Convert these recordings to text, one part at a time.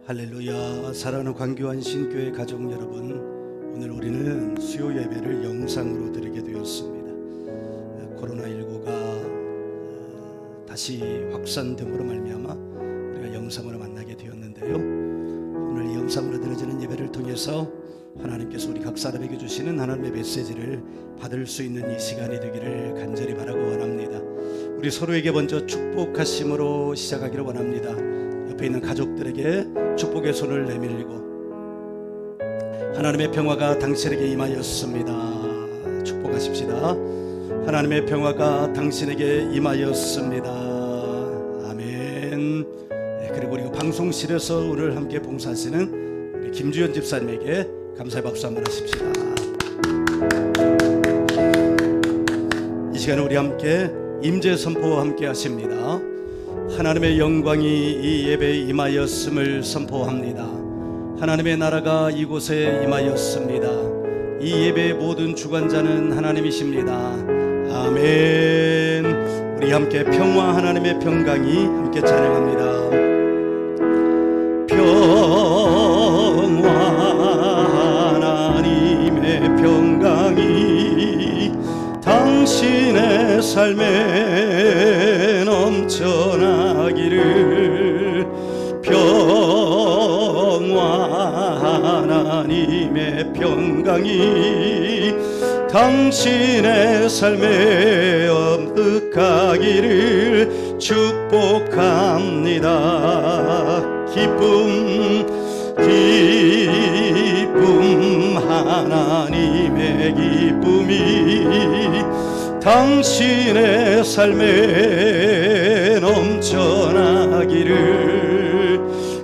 할렐루야. 사랑하는 광교한 신교회 가족 여러분, 오늘 우리는 수요 예배를 영상으로 드리게 되었습니다. 코로나19가 다시 확산됨으로 말미암아 우리가 영상으로 만나게 되었는데요, 오늘 이 영상으로 드려지는 예배를 통해서 하나님께서 우리 각 사람에게 주시는 하나님의 메시지를 받을 수 있는 이 시간이 되기를 간절히 바라고 원합니다. 우리 서로에게 먼저 축복하심으로 시작하기를 원합니다. 옆에 있는 가족들에게 축복의 손을 내밀고, 하나님의 평화가 당신에게 임하였습니다. 축복하십시다. 하나님의 평화가 당신에게 임하였습니다. 아멘. 그리고 우리 방송실에서 오늘 함께 봉사하시는 우리 김주현 집사님에게 감사의 박수 한번 하십시다. 이 시간에 우리 함께 임재 선포와 함께 하십니다. 하나님의 영광이 이 예배에 임하였음을 선포합니다. 하나님의 나라가 이곳에 임하였습니다. 이 예배의 모든 주관자는 하나님이십니다. 아멘. 우리 함께 평화 하나님의 평강이 함께 찬양합니다. 평화 하나님의 평강이 당신의 삶에 넘쳐나기를, 평화 하나님의 평강이 당신의 삶에 엄득하기를 축복합니다. 기쁨 하나님의 기쁨이 당신의 삶에 넘쳐나기를,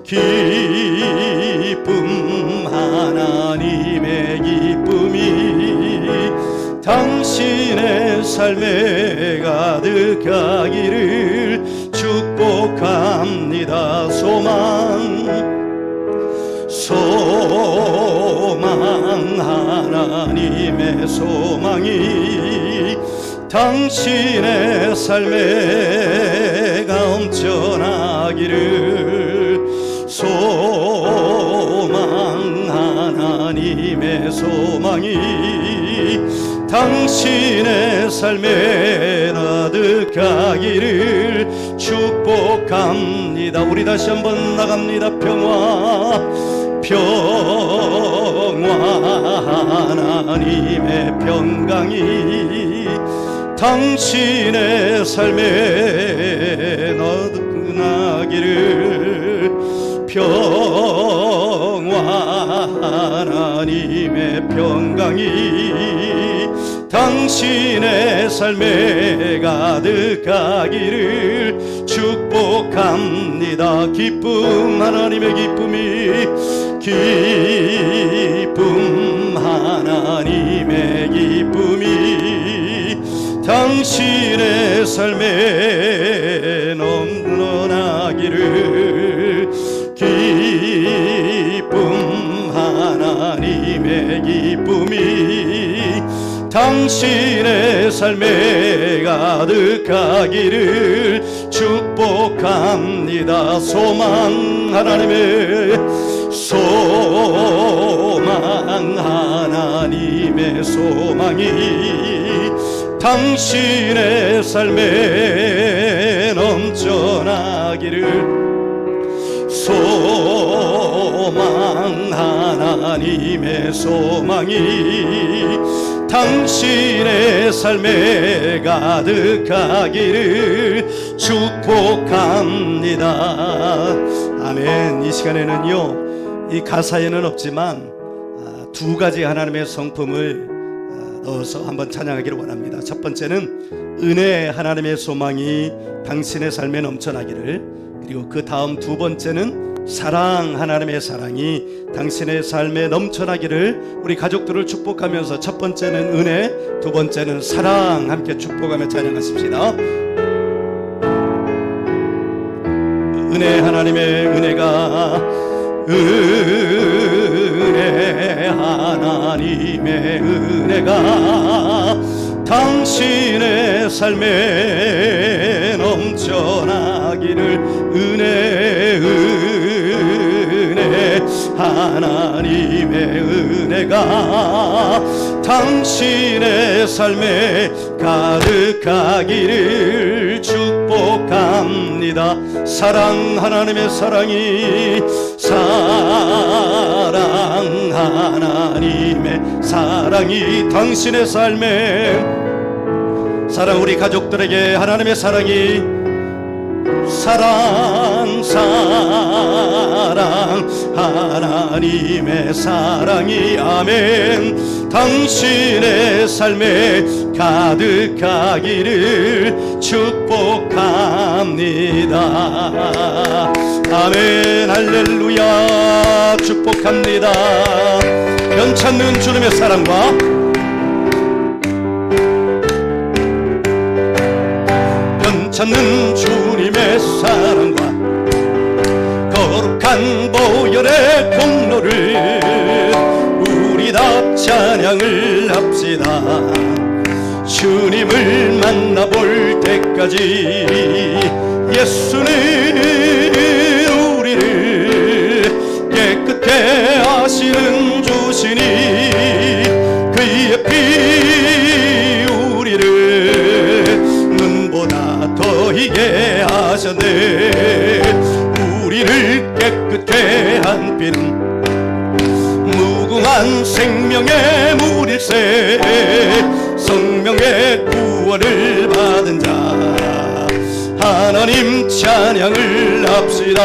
기쁨 하나님의 기쁨이 당신의 삶에 가득하기를 축복합니다. 소망 하나님의 소망이 당신의 삶에 넘쳐나기를, 소망 하나님의 소망이 당신의 삶에 가득하기를 축복합니다. 우리 다시 한번 나갑니다. 평화 하나님의 평강이 당신의 삶에 나기를, 평화 하나님의 평강이 당신의 삶에 가득하기를 축복합니다. 기쁨 하나님의 기쁨이, 기쁨 하나님의 기쁨이 당신의 삶에 넘쳐나기를, 기쁨 하나님의 기쁨이 당신의 삶에 가득하기를 축복합니다. 소망 하나님의 소망이 당신의 삶에 넘쳐나기를, 소망 하나님의 소망이 당신의 삶에 가득하기를 축복합니다. 아멘. 이 시간에는요, 이 가사에는 없지만 두 가지 하나님의 성품을 넣어서 한번 찬양하기를 원합니다. 첫 번째는 은혜 하나님의 소망이 당신의 삶에 넘쳐나기를, 그리고 그 다음 두 번째는 사랑 하나님의 사랑이 당신의 삶에 넘쳐나기를, 우리 가족들을 축복하면서 첫 번째는 은혜, 두 번째는 사랑 함께 축복하며 찬양하십시다. 은혜 하나님의 은혜가, 은혜 하나님의 은혜가 당신의 삶에 넘쳐나기를, 은혜 하나님의 은혜가 당신의 삶에 가득하기를 축복합니다. 사랑, 하나님의 사랑이, 사랑, 하나님의 사랑이 당신의 삶에, 사랑, 우리 가족들에게 하나님의 사랑이, 사랑, 사랑, 하나님의 사랑이, 아멘, 당신의 삶에 가득하기를 축복합니다. 아멘, 할렐루야, 축복합니다. 변찮는 주님의 사랑과 찾는 주님의 사랑과 거룩한 보혈의 공로를 우리 다 찬양을 합시다. 주님을 만나볼 때까지 예수는 우리를 깨끗게 하시는 주시니 그의 피 우리를 눈보다 더 희게 하셨네. 우리를 깨끗게 한 피는 무궁한 생명의 물일세. 성명의 구원을 받은 자 하나님 찬양을 합시다.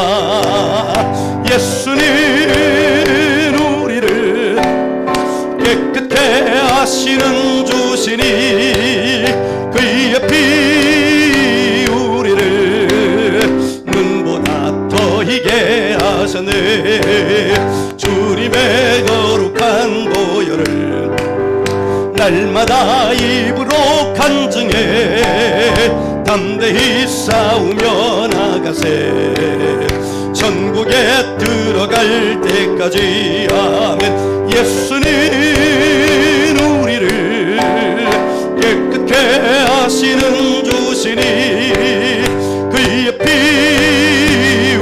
예수는 우리를 깨끗게 하시는 주시니 그의 피 우리를 눈보다 더 희게 하셨네. 주님의 거룩한 보혈을 날마다 입으로 간증해 담대히 싸우며 나가세. 천국에 들어갈 때까지 아멘. 예수는 우리를 깨끗게 하시는 주시니 그의 피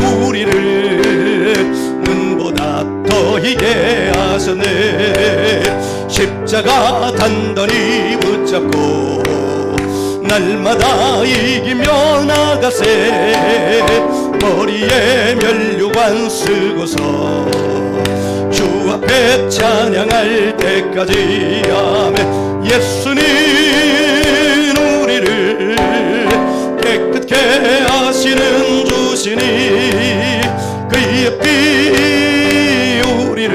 우리를 눈보다 더 희게 하셨네. 십자가 단단히 붙잡고 날마다 이기며 나가세. 머리에 면류관 쓰고서 주 앞에 찬양할 때까지 아멘. 예수는 우리를 깨끗게 하시는 주시니 그의 피 우리를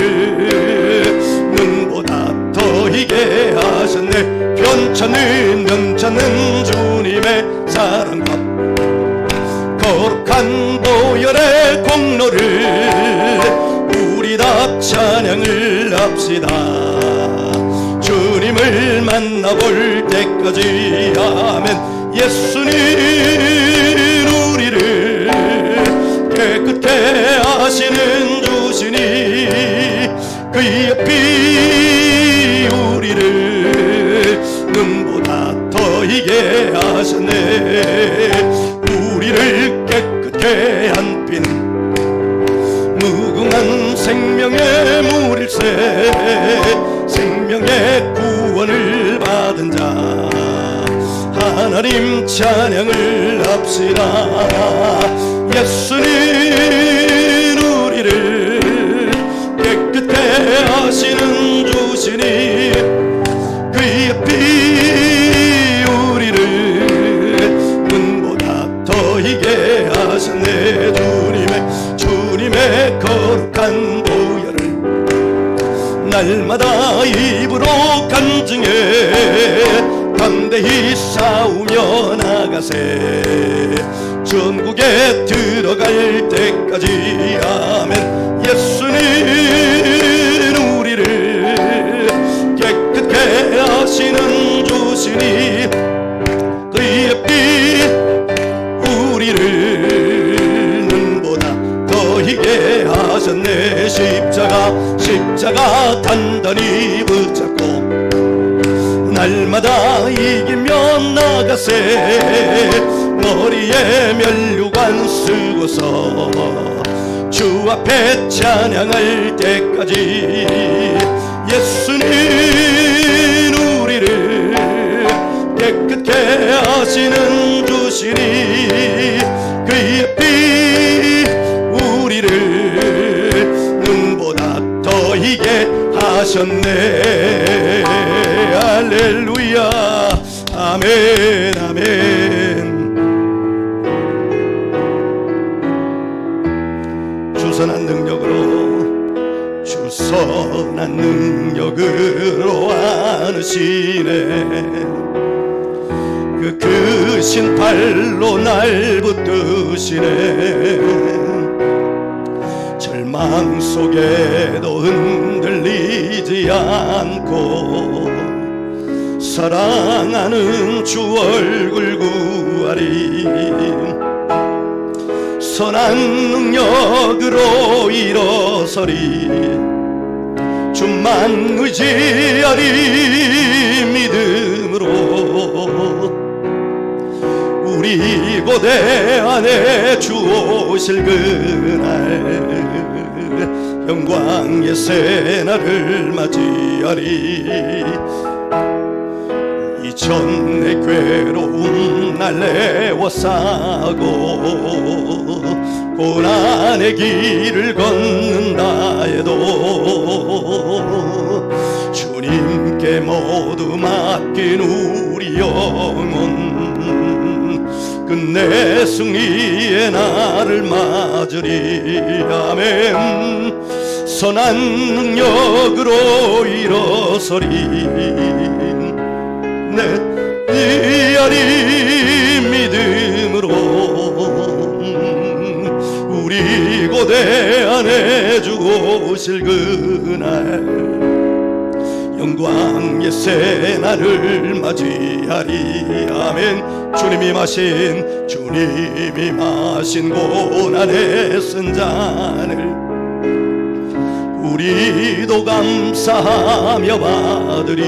눈보다 더 희게 하셨네. 변찮는 명찮는 주님의 사랑과 거룩한 보혈의 공로를 우리 다 찬양을 합시다. 주님을 만나볼 때까지 아멘. 예수는 우리를 깨끗게 하시는 주시니 그의 피 우리를 눈보다 더 희게 하셨네. 우리를 깨끗게 한 피는 무궁한 생명의 물일세. 생명의 구원을 받은 자 하나님 찬양을 합시다. 예수는 우리를 깨끗게 하시는 주시니 그의 피 우리를 눈보다 더 희게 하셨네. 주님의 거룩한 보혈을 날마다 입으로 간증해 담대히 싸우며 나가세. 천국에 들어갈 때까지 아멘. 예수는 우리를 깨끗게 하시는 주시니 그의 피 우리를 눈보다 더 희게 하셨네. 십자가 단단히 붙잡고 날마다 이기며 나가세. 머리에 면류관 쓰고서 주 앞에 찬양할 때까지 예수님 우리를 깨끗게 하시는 주시니 그의 피 우리를 눈보다 더 희게 하셨네. 할렐루야. 아멘 아멘. 주선한 능력으로 주선한 능력으로 안으시네. 그 크신 팔로 날 붙드시네. 절망 속에도 흔들리지 않고 사랑하는 주 얼굴 구하리. 선한 능력으로 일어서리. 주만 의지하리. 믿음으로 우리 고대 안에 주 오실 그날 영광의 새날을 맞이하리. 이전의 괴로움 날 애워싸고 고난의 길을 걷는다 해도 주님께 모두 맡긴 우리 영혼 끝내 승리의 날을 맞으리. 아멘. 선한 능력으로 일어서리. 내 이하리. 믿음으로 우리 고대 안에 주고 오실 그날 영광의 새날을 맞이하리. 아멘. 주님이 마신 고난의 쓴 잔을 우리도 감사하며 받으리.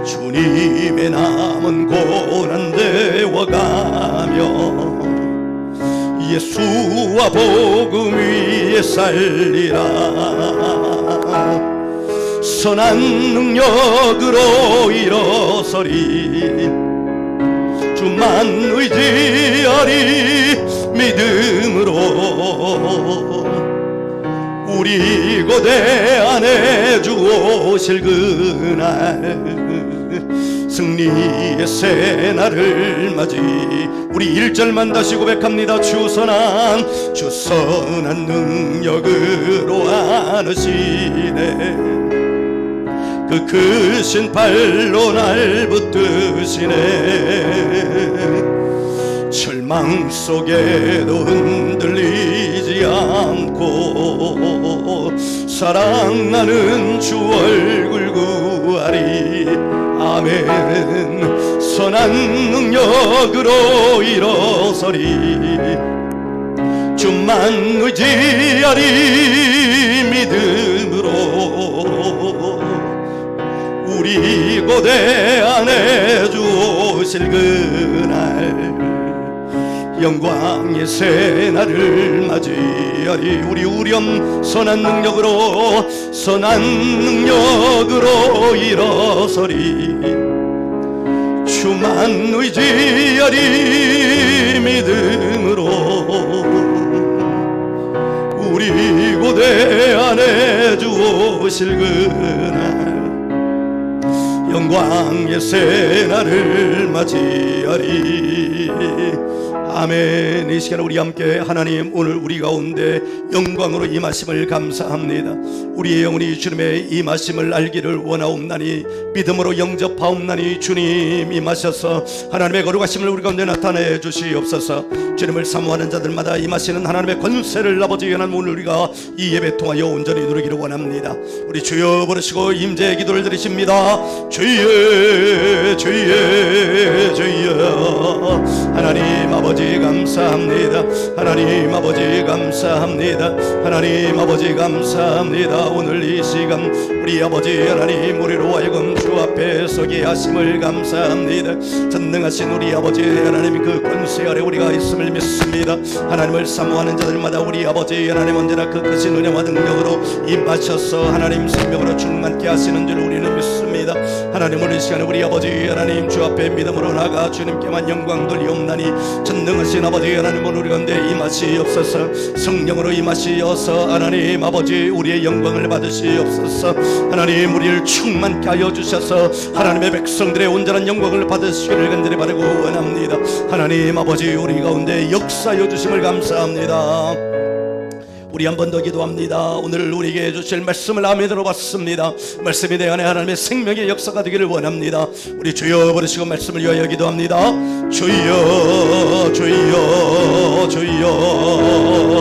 주님의 남은 고난 데워가며 예수와 복음 위에 살리라. 선한 능력으로 일어서리. 주만 의지하리. 믿음으로 우리 고대 안에 주 오실 그날 승리의 새날을 맞이. 우리 1절만 다시 고백합니다. 주선한 능력으로 안으시네. 그 크신 팔로 날 붙드시네. 절망 속에도 흔들리지 않고 사랑하는 주 얼굴 구하리. 아멘. 선한 능력으로 일어서리. 주만 의지하리. 믿음으로 우리 고대 안에 주 오실 그날 영광의 새날을 맞이하리. 우리 우렴 선한 능력으로 일어서리. 주만 의지하리. 믿음으로 우리 고대 안에 주 오실 그날 영광의 새날을 맞이하리. 아멘. 이 시간 우리 함께 하나님 오늘 우리 가운데 영광으로 임하심을 감사합니다. 우리의 영혼이 주님의 임하심을 알기를 원하옵나니 믿음으로 영접하옵나니 주님 임하셔서 하나님의 거룩하심을 우리 가운데 나타내 주시옵소서. 주님을 사모하는 자들마다 임하시는 하나님의 권세를 아버지 하나님 오늘 우리가 이 예배 통하여 온전히 누리기를 원합니다. 우리 주여 부르시고 임재의 기도를 드리십니다. 주여 주여 주여. 하나님 아버지 아버지 감사합니다. 하나님 아버지 감사합니다. 하나님 아버지 감사합니다. 오늘 이 시간 우리 아버지 하나님 우리로 하여금 주 앞에 서게 하심을 감사합니다. 전능하신 우리 아버지 하나님 그 권세 아래 우리가 있음을 믿습니다. 하나님을 사모하는 자들마다 우리 아버지 하나님 언제나 그 크신 은혜와 능력으로 임하셔서 하나님 생명으로 충만케 하시는 줄 우리는 믿습니다. 하나님 오늘 이 시간에 우리 아버지 하나님 주 앞에 믿음으로 나가 주님께만 영광 돌리옵나니 전능하신 아버지 하나님 오늘 우리 가운데 임하시옵소서. 성령으로 임하시어서 하나님 아버지 우리의 영광을 받으시옵소서. 하나님 우리를 충만케 하여 주셔서 하나님의 백성들의 온전한 영광을 받으시기를 간절히 바라고 원합니다. 하나님 아버지 우리 가운데 역사하여 주심을 감사합니다. 우리 한 번 더 기도합니다. 오늘 우리에게 주실 말씀을 아멘으로 받습니다. 말씀이 내 안에 하나님의 생명의 역사가 되기를 원합니다. 우리 주여 부르시고 말씀을 위하여 기도합니다. 주여 주여 주여.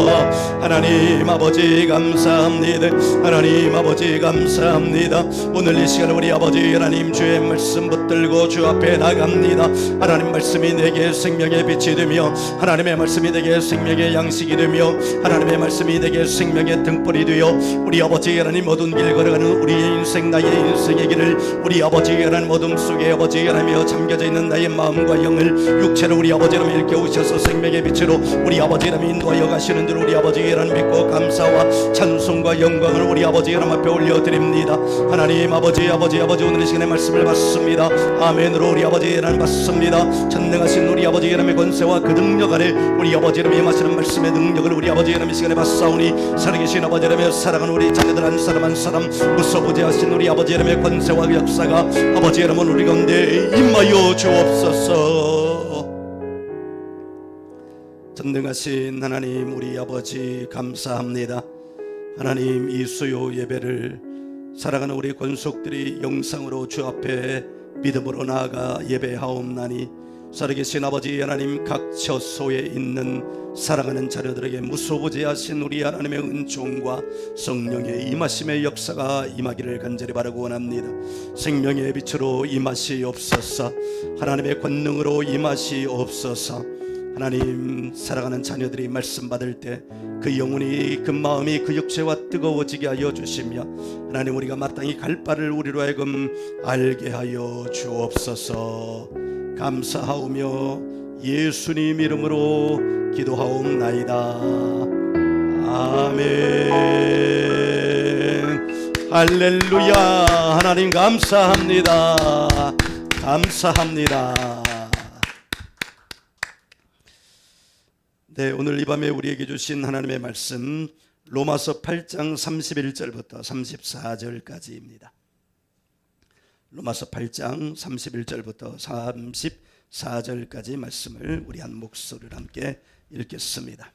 하나님 아버지 감사합니다. 하나님 아버지 감사합니다. 오늘 이 시간에 우리 아버지 하나님 주의 말씀 붙들고 주 앞에 나갑니다. 하나님 말씀이 내게 생명의 빛이 되며 하나님의 말씀이 내게 생명의 양식이 되며 하나님의 말씀이 내게 생명의 등불이 되어 우리 아버지 하나님 어두운 길 걸어가는 우리의 인생 나의 인생의 길을 우리 아버지 하나님 어둠 속에 아버지 하나님이여 잠겨져 있는 나의 마음과 영을 육체로 우리 아버지 하나님 일깨우셔서 생명의 빛으로 우리 아버지 하나님 인도하여 가시는 줄 우리 아버지 하나님 믿고 감사와 찬송과 영광을 우리 아버지 하나님 앞에 올려드립니다. 하나님 아버지 오늘 이 시간에 말씀을 받습니다. 아멘으로 우리 아버지 하나님 받습니다. 전능하신 우리 아버지 하나님의 권세와 그 능력 아래 우리 아버지 하나님이 임하시는 말씀의 능력을 우리 아버지 하나님 이 시간에 받사오니 살아계신 아버지 하나님의 사랑하는 우리 자녀들 한 사람 한 사람 무서보지 하신 우리 아버지 하나님의 권세와 역사가 아버지 하나님 우리 가운데 임하여 주옵소서. 전능하신 하나님 우리 아버지 감사합니다. 하나님 이 수요 예배를 사랑하는 우리 권속들이 영상으로 주 앞에 믿음으로 나아가 예배하옵나니 살아계신 아버지 하나님 각 처소에 있는 사랑하는 자녀들에게 무소부지하신 우리 하나님의 은총과 성령의 임하심의 역사가 임하기를 간절히 바라고 원합니다. 생명의 빛으로 임하시옵소서. 하나님의 권능으로 임하시옵소서. 하나님 사랑하는 자녀들이 말씀 받을 때 그 영혼이 그 마음이 그 육체와 뜨거워지게 하여 주시며 하나님 우리가 마땅히 갈 바를 우리로 하여금 알게 하여 주옵소서. 감사하오며 예수님 이름으로 기도하옵나이다. 아멘. 할렐루야. 하나님 감사합니다. 감사합니다. 네, 오늘 이 밤에 우리에게 주신 하나님의 말씀 로마서 8장 31절부터 34절까지입니다. 로마서 8장 31절부터 34절까지 말씀을 우리 한 목소리로 함께 읽겠습니다.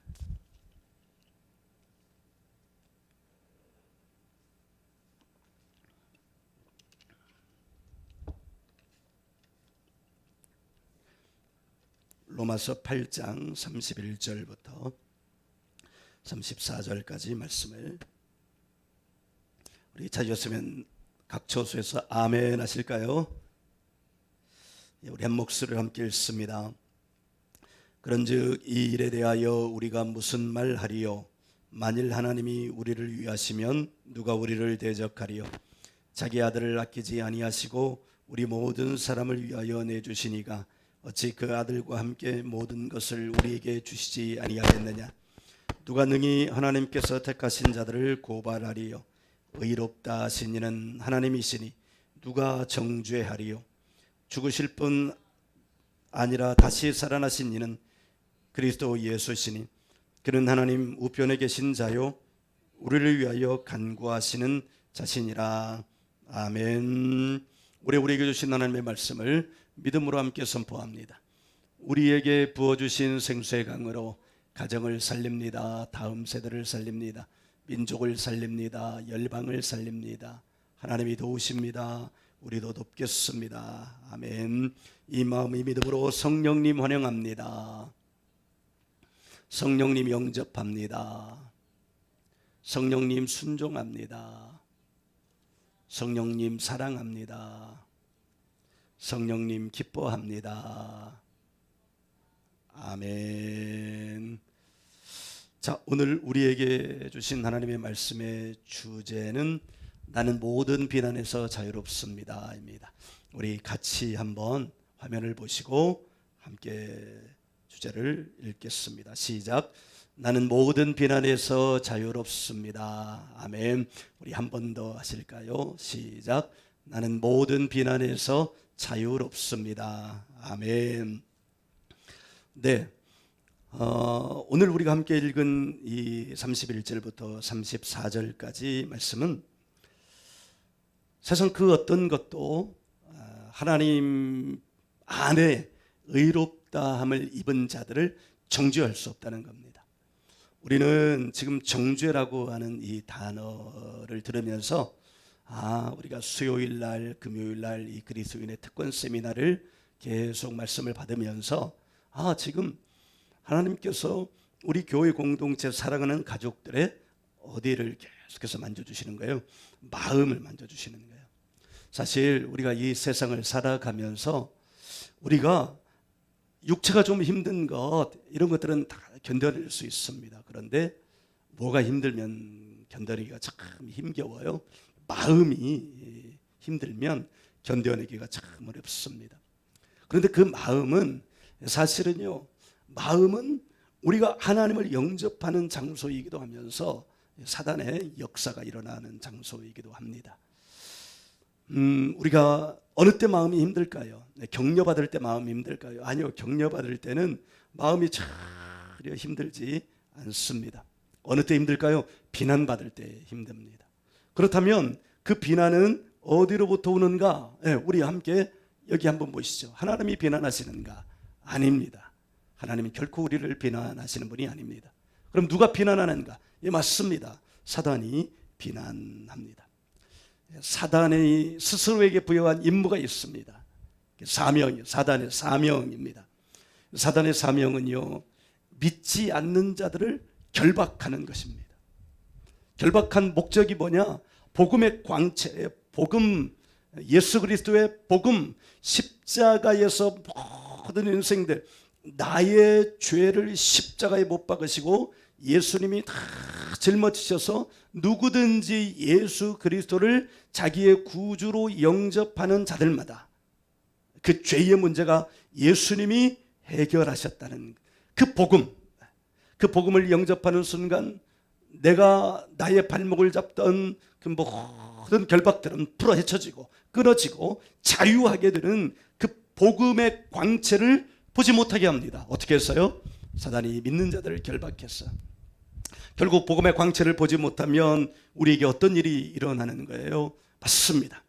로마서 8장 31절부터 34절까지 말씀을 우리 찾으셨으면 각 처소에서 아멘 하실까요? 우리 한 목소리를 함께 읽습니다. 그런즉 이 일에 대하여 우리가 무슨 말하리요? 만일 하나님이 우리를 위하시면 누가 우리를 대적하리요? 자기 아들을 아끼지 아니하시고 우리 모든 사람을 위하여 내주시니가 어찌 그 아들과 함께 모든 것을 우리에게 주시지 아니하겠느냐? 누가 능히 하나님께서 택하신 자들을 고발하리요? 의롭다 하신 이는 하나님이시니 누가 정죄하리요? 죽으실 뿐 아니라 다시 살아나신 이는 그리스도 예수시니 그는 하나님 우편에 계신 자요 우리를 위하여 간구하시는 자신이라. 아멘. 우리에게 주신 하나님의 말씀을 믿음으로 함께 선포합니다. 우리에게 부어주신 생수의 강으로 가정을 살립니다. 다음 세대를 살립니다. 민족을 살립니다. 열방을 살립니다. 하나님이 도우십니다. 우리도 돕겠습니다. 아멘. 이 마음의 믿음으로 성령님 환영합니다. 성령님 영접합니다. 성령님 순종합니다. 성령님 사랑합니다. 성령님 기뻐합니다. 아멘. 자, 오늘 우리에게 주신 하나님의 말씀의 주제는 나는 모든 비난에서 자유롭습니다입니다. 우리 같이 한번 화면을 보시고 함께 주제를 읽겠습니다. 시작. 나는 모든 비난에서 자유롭습니다. 아멘. 우리 한 번 더 하실까요? 시작. 나는 모든 비난에서 자유롭습니다. 아멘. 네. 오늘 우리가 함께 읽은 이 31절부터 34절까지 말씀은 세상 그 어떤 것도 하나님 안에 의롭다함을 입은 자들을 정죄할 수 없다는 겁니다. 우리는 지금 정죄라고 하는 이 단어를 들으면서 우리가 수요일 날, 금요일 날 이 그리스도인의 특권 세미나를 계속 말씀을 받으면서 지금 하나님께서 우리 교회 공동체 사랑하는 가족들의 어디를 계속해서 만져주시는 거예요? 마음을 만져주시는 거예요. 사실 우리가 이 세상을 살아가면서 우리가 육체가 좀 힘든 것 이런 것들은 다 견뎌낼 수 있습니다. 그런데 뭐가 힘들면 견뎌내기가 참 힘겨워요. 마음이 힘들면 견뎌내기가 참 어렵습니다. 그런데 그 마음은 사실은요, 마음은 우리가 하나님을 영접하는 장소이기도 하면서 사단의 역사가 일어나는 장소이기도 합니다. 우리가 어느 때 마음이 힘들까요? 격려받을 때 마음이 힘들까요? 아니요, 격려받을 때는 마음이 전혀 힘들지 않습니다. 어느 때 힘들까요? 비난받을 때 힘듭니다. 그렇다면 그 비난은 어디로부터 오는가? 우리 함께 여기 한번 보시죠. 하나님이 비난하시는가? 아닙니다. 하나님은 결코 우리를 비난하시는 분이 아닙니다. 그럼 누가 비난하는가? 맞습니다. 사단이 비난합니다. 사단이 스스로에게 부여한 임무가 있습니다. 사단의 사명입니다. 사단의 사명은요, 믿지 않는 자들을 결박하는 것입니다. 결박한 목적이 뭐냐? 복음의 광채, 복음, 예수 그리스도의 복음, 십자가에서 모든 인생들, 나의 죄를 십자가에 못 박으시고 예수님이 다 짊어지셔서 누구든지 예수 그리스도를 자기의 구주로 영접하는 자들마다 그 죄의 문제가 예수님이 해결하셨다는 그 복음, 그 복음을 영접하는 순간 내가 나의 발목을 잡던 그 모든 결박들은 풀어 헤쳐지고 끊어지고 자유하게 되는 그 복음의 광채를 보지 못하게 합니다. 어떻게 했어요? 사단이 믿는 자들을 결박했어요. 결국 복음의 광채를 보지 못하면 우리에게 어떤 일이 일어나는 거예요? 맞습니다.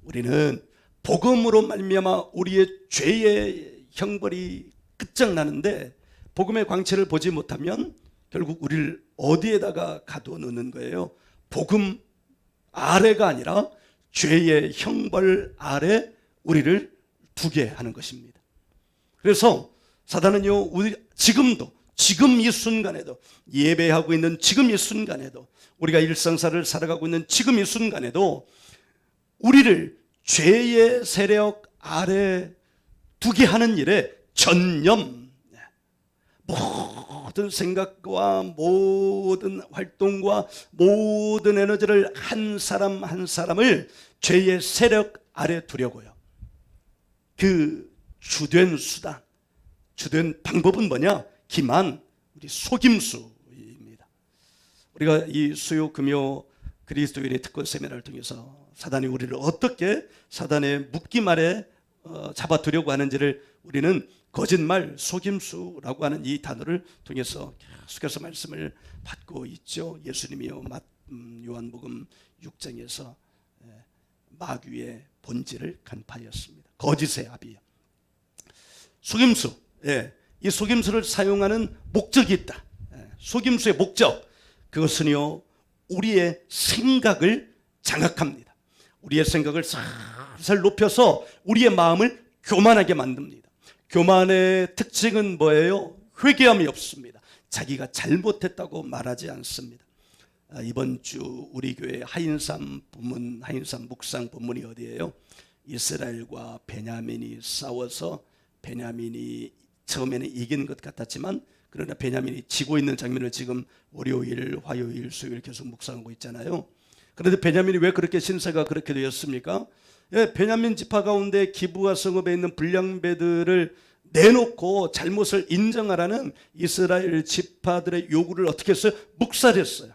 우리는 복음으로 말미암아 우리의 죄의 형벌이 끝장나는데 복음의 광채를 보지 못하면 결국 우리를 어디에다가 가둬놓는 거예요? 복음 아래가 아니라 죄의 형벌 아래 우리를 두게 하는 것입니다. 그래서 사단은요, 우리 지금 이 순간에도 예배하고 있는 지금 이 순간에도 우리가 일상사를 살아가고 있는 지금 이 순간에도 우리를 죄의 세력 아래 두게 하는 일에 전념, 모든 생각과 모든 활동과 모든 에너지를 한 사람 한 사람을 죄의 세력 아래 두려고요. 그 주된 수단, 주된 방법은 뭐냐? 기만, 우리 속임수입니다. 우리가 이 수요 금요 그리스도인의 특권 세미나를 통해서 사단이 우리를 어떻게 사단의 묶임 아래 잡아두려고 하는지를 우리는 거짓말, 속임수라고 하는 이 단어를 통해서 계속해서 말씀을 받고 있죠. 예수님이요, 요한복음 6장에서 마귀의 본질을 간파하였습니다. 거짓의 아비요. 속임수, 이 속임수를 사용하는 목적이 있다. 속임수의 목적, 그것은요, 우리의 생각을 장악합니다. 우리의 생각을 살살 높여서 우리의 마음을 교만하게 만듭니다. 교만의 특징은 뭐예요? 회개함이 없습니다. 자기가 잘못했다고 말하지 않습니다. 이번 주 우리 교회 하인산 묵상 본문이 어디예요? 이스라엘과 베냐민이 싸워서 베냐민이 처음에는 이긴 것 같았지만 그러나 베냐민이 지고 있는 장면을 지금 월요일, 화요일, 수요일 계속 묵상하고 있잖아요. 그런데 베냐민이 왜 그렇게 신세가 그렇게 되었습니까? 예, 베냐민 지파 가운데 기브아 성읍에 있는 불량배들을 내놓고 잘못을 인정하라는 이스라엘 지파들의 요구를 어떻게 했어요? 묵살했어요.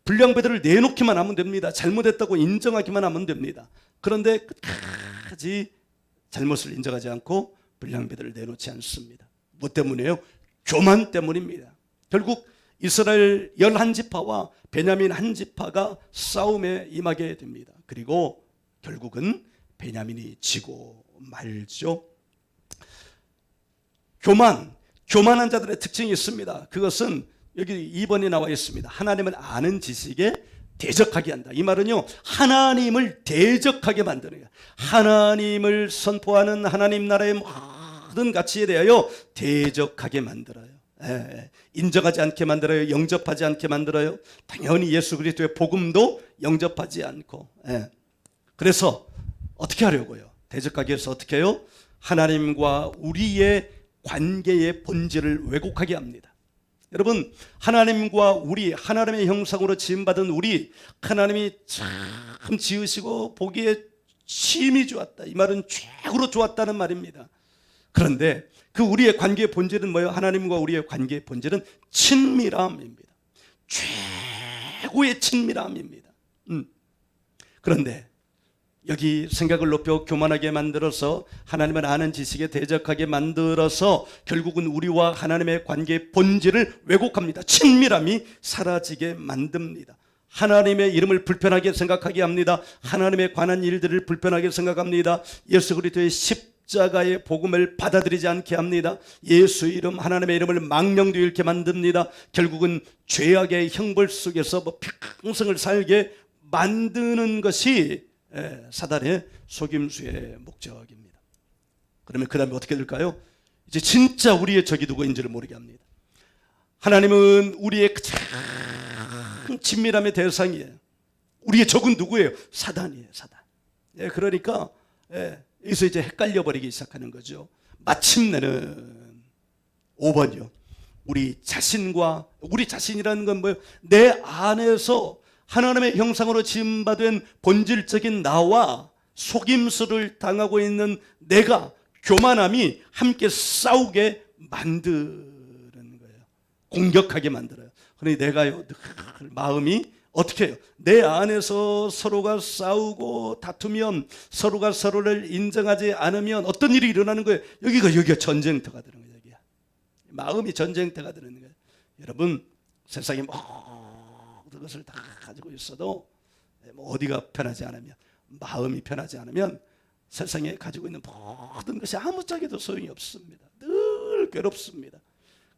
불량배들을 내놓기만 하면 됩니다. 잘못했다고 인정하기만 하면 됩니다. 그런데 끝까지 잘못을 인정하지 않고 불량배들을 내놓지 않습니다. 뭐 때문이에요? 교만 때문입니다. 결국 이스라엘 11지파와 베냐민 한 지파가 싸움에 임하게 됩니다. 그리고 결국은 베냐민이 지고 말죠. 교만한 자들의 특징이 있습니다. 그것은 여기 2번에 나와 있습니다. 하나님을 아는 지식에 대적하게 한다. 이 말은요, 하나님을 대적하게 만드는 거예요. 하나님을 선포하는 하나님 나라의 모든 가치에 대하여 대적하게 만들어요. 인정하지 않게 만들어요. 영접하지 않게 만들어요. 당연히 예수 그리스도의 복음도 영접하지 않고. 그래서 어떻게 하려고요? 대적하기 위해서 어떻게 해요? 하나님과 우리의 관계의 본질을 왜곡하게 합니다. 여러분, 하나님과 우리, 하나님의 형상으로 지음받은 우리, 하나님이 참 지으시고 보기에 심히 좋았다. 이 말은 최고로 좋았다는 말입니다. 그런데 그 우리의 관계의 본질은 뭐예요? 하나님과 우리의 관계의 본질은 친밀함입니다. 최고의 친밀함입니다. 그런데 여기 생각을 높여 교만하게 만들어서 하나님을 아는 지식에 대적하게 만들어서 결국은 우리와 하나님의 관계의 본질을 왜곡합니다. 친밀함이 사라지게 만듭니다. 하나님의 이름을 불편하게 생각하게 합니다. 하나님에 관한 일들을 불편하게 생각합니다. 예수 그리스도의 십자가의 복음을 받아들이지 않게 합니다. 예수 이름, 하나님의 이름을 망령도 잃게 만듭니다. 결국은 죄악의 형벌 속에서 평생을 살게 만드는 것이 사단의 속임수의 목적입니다. 그러면 그 다음에 어떻게 될까요? 이제 진짜 우리의 적이 누구인지를 모르게 합니다. 하나님은 우리의 가장 친밀함의 대상이에요. 우리의 적은 누구예요? 사단이에요. 사단. 그러니까 여기서 이제 헷갈려 버리기 시작하는 거죠. 마침내는 5번이요. 우리 자신이라는 건 뭐예요? 내 안에서 하나님의 형상으로 지음받은 본질적인 나와 속임수를 당하고 있는 내가, 교만함이 함께 싸우게 만드는 거예요. 공격하게 만들어요. 그러니 내가요, 마음이 어떻게 해요? 내 안에서 서로가 싸우고 다투면, 서로가 서로를 인정하지 않으면 어떤 일이 일어나는 거예요? 여기가 전쟁터가 되는 거예요. 여기야. 마음이 전쟁터가 되는 거예요. 여러분, 세상에 모든 것을 다 가지고 있어도 어디가 편하지 않으면, 마음이 편하지 않으면 세상에 가지고 있는 모든 것이 아무짝에도 소용이 없습니다. 늘 괴롭습니다.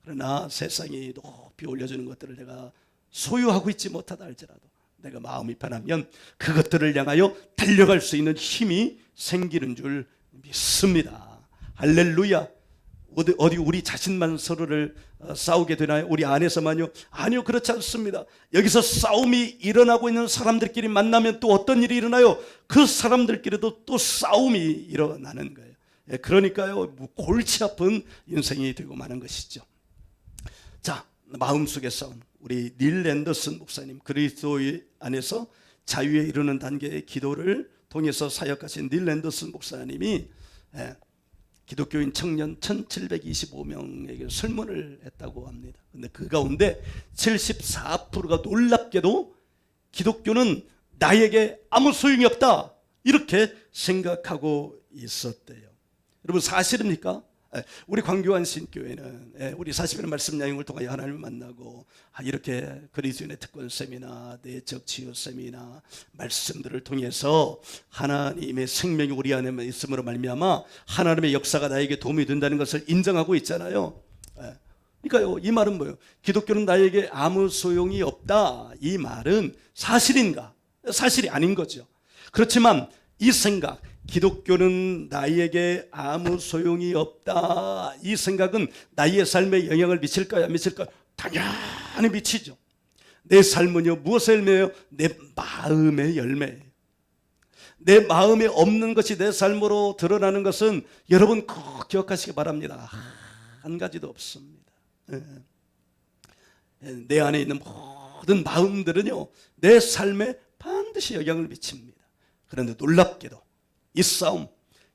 그러나 세상이 높이 올려주는 것들을 내가 소유하고 있지 못하다 할지라도 내가 마음이 편하면 그것들을 향하여 달려갈 수 있는 힘이 생기는 줄 믿습니다. 할렐루야. 어디 우리 자신만 서로를 싸우게 되나요? 우리 안에서만요? 아니요, 그렇지 않습니다. 여기서 싸움이 일어나고 있는 사람들끼리 만나면 또 어떤 일이 일어나요? 그 사람들끼리도 또 싸움이 일어나는 거예요. 그러니까요, 골치 아픈 인생이 되고 마는 것이죠. 자, 마음속의 싸움. 우리 닐 앤더슨 목사님, 그리스도 안에서 자유에 이르는 단계의 기도를 통해서 사역하신 닐 앤더슨 목사님이 기독교인 청년 1725명에게 설문을 했다고 합니다. 근데 그 가운데 74%가 놀랍게도 기독교는 나에게 아무 소용이 없다, 이렇게 생각하고 있었대요. 여러분, 사실입니까? 우리 광교한 신교회는 우리 40일 말씀 양육을 통하여 하나님을 만나고 이렇게 그리스도인의 특권 세미나, 내적 치유 세미나 말씀들을 통해서 하나님의 생명이 우리 안에 있음으로 말미암아 하나님의 역사가 나에게 도움이 된다는 것을 인정하고 있잖아요. 그러니까요, 이 말은 뭐예요? 기독교는 나에게 아무 소용이 없다, 이 말은 사실인가? 사실이 아닌 거죠. 그렇지만 이 생각, 기독교는 나에게 아무 소용이 없다, 이 생각은 나의 삶에 영향을 미칠까요? 안 미칠까요? 당연히 미치죠. 내 삶은요, 무엇의 열매예요? 내 마음의 열매예요. 내 마음에 없는 것이 내 삶으로 드러나는 것은 여러분 꼭 기억하시기 바랍니다. 한 가지도 없습니다. 내 안에 있는 모든 마음들은요, 내 삶에 반드시 영향을 미칩니다. 그런데 놀랍게도 이 싸움,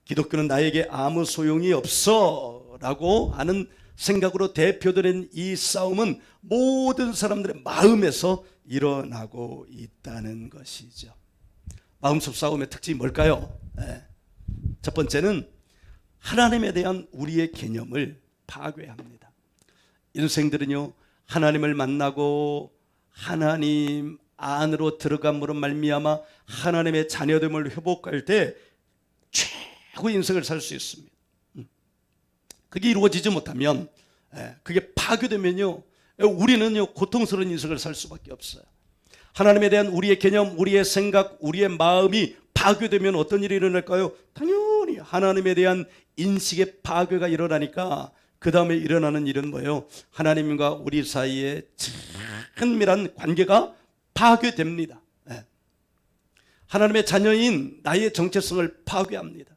기독교는 나에게 아무 소용이 없어 라고 하는 생각으로 대표되는 이 싸움은 모든 사람들의 마음에서 일어나고 있다는 것이죠. 마음속 싸움의 특징이 뭘까요? 첫 번째는 하나님에 대한 우리의 개념을 파괴합니다. 인생들은요, 하나님을 만나고 하나님 안으로 들어감으로 말미암아 하나님의 자녀됨을 회복할 때 최고의 인생을 살 수 있습니다. 그게 이루어지지 못하면, 그게 파괴되면요, 우리는요 고통스러운 인생을 살 수밖에 없어요. 하나님에 대한 우리의 개념, 우리의 생각, 우리의 마음이 파괴되면 어떤 일이 일어날까요? 당연히 하나님에 대한 인식의 파괴가 일어나니까 그 다음에 일어나는 일은 뭐예요? 하나님과 우리 사이의 친밀한 관계가 파괴됩니다. 하나님의 자녀인 나의 정체성을 파괴합니다.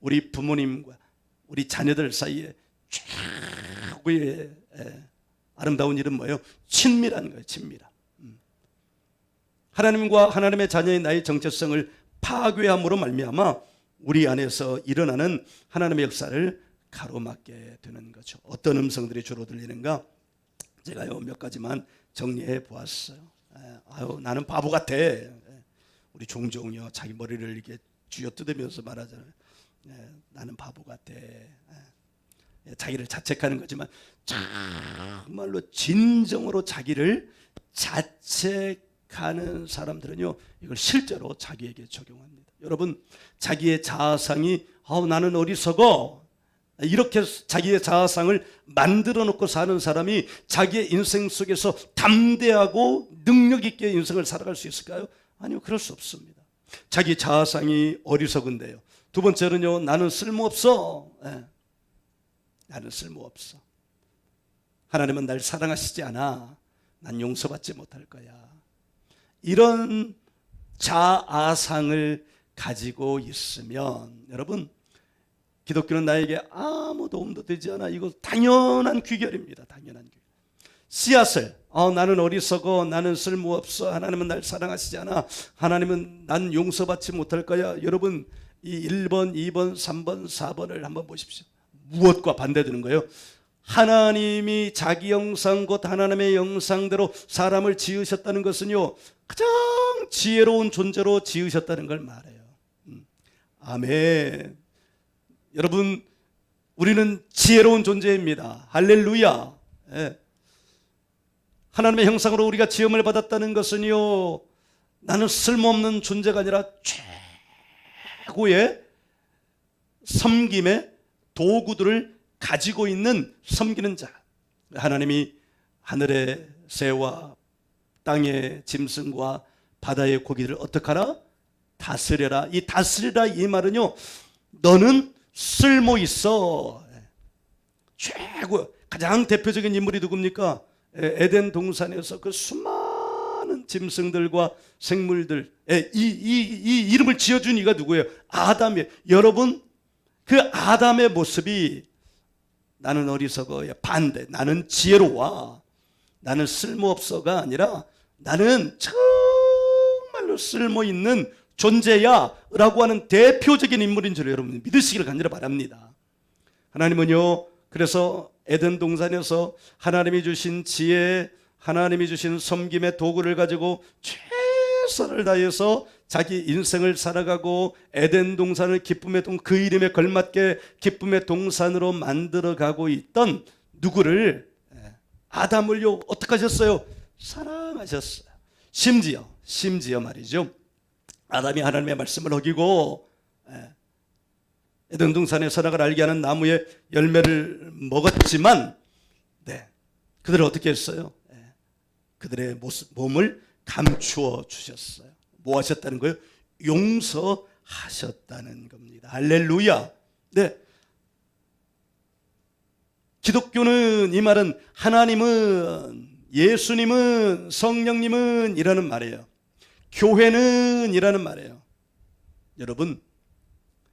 우리 부모님과 우리 자녀들 사이에 최고의 아름다운 일은 뭐예요? 친밀한 거예요. 친밀함. 하나님과 하나님의 자녀인 나의 정체성을 파괴함으로 말미암아 우리 안에서 일어나는 하나님의 역사를 가로막게 되는 거죠. 어떤 음성들이 주로 들리는가? 제가요 몇 가지만 정리해 보았어요. 아유, 나는 바보 같아. 우리 종종요 자기 머리를 이렇게 쥐어뜯으면서 말하잖아요. 나는 바보 같아. 자기를 자책하는 거지만 정말로 진정으로 자기를 자책하는 사람들은요 이걸 실제로 자기에게 적용합니다. 여러분, 자기의 자아상이 나는 어리석어, 이렇게 자기의 자아상을 만들어 놓고 사는 사람이 자기의 인생 속에서 담대하고 능력 있게 인생을 살아갈 수 있을까요? 아니요, 그럴 수 없습니다. 자기 자아상이 어리석은데요. 두 번째는요, 나는 쓸모없어. 나는 쓸모없어. 하나님은 날 사랑하시지 않아. 난 용서받지 못할 거야. 이런 자아상을 가지고 있으면 여러분, 기독교는 나에게 아무 도움도 되지 않아. 이거 당연한 귀결입니다. 당연한 귀결. 씨앗을 나는 어리석어, 나는 쓸모없어, 하나님은 날 사랑하시지 않아, 하나님은 난 용서받지 못할 거야. 여러분, 이 1번, 2번, 3번, 4번을 한번 보십시오. 무엇과 반대되는 거예요? 하나님이 자기 형상 곧 하나님의 형상대로 사람을 지으셨다는 것은요 가장 지혜로운 존재로 지으셨다는 걸 말해요. 아멘. 여러분, 우리는 지혜로운 존재입니다. 할렐루야. 하나님의 형상으로 우리가 지음을 받았다는 것은요 나는 쓸모없는 존재가 아니라 최고의 섬김의 도구들을 가지고 있는 섬기는 자. 하나님이 하늘의 새와 땅의 짐승과 바다의 고기를 어떻게 하라? 다스려라. 이 다스리라 이 말은요 너는 쓸모 있어. 최고 가장 대표적인 인물이 누굽니까? 에덴 동산에서 그 수많은 짐승들과 생물들, 이 이름을 지어준 이가 누구예요? 아담이에요. 여러분, 그 아담의 모습이 나는 어리석어야 반대, 나는 지혜로워, 나는 쓸모없어가 아니라 나는 정말로 쓸모있는 존재야 라고 하는 대표적인 인물인 줄 여러분 믿으시기를 간절히 바랍니다. 하나님은요 그래서 에덴 동산에서 하나님이 주신 지혜, 하나님이 주신 섬김의 도구를 가지고 최선을 다해서 자기 인생을 살아가고 에덴 동산을 기쁨의 그 이름에 걸맞게 기쁨의 동산으로 만들어가고 있던 누구를? 아담을요 어떻게 하셨어요? 사랑하셨어요. 심지어 말이죠, 아담이 하나님의 말씀을 어기고 에덴 동산의 선악을 알게 하는 나무의 열매를 먹었지만 그들을 어떻게 했어요? 그들의 몸을 감추어 주셨어요. 뭐 하셨다는 거예요? 용서하셨다는 겁니다. 할렐루야. 기독교는 이 말은 하나님은, 예수님은, 성령님은 이라는 말이에요. 교회는 이라는 말이에요. 여러분,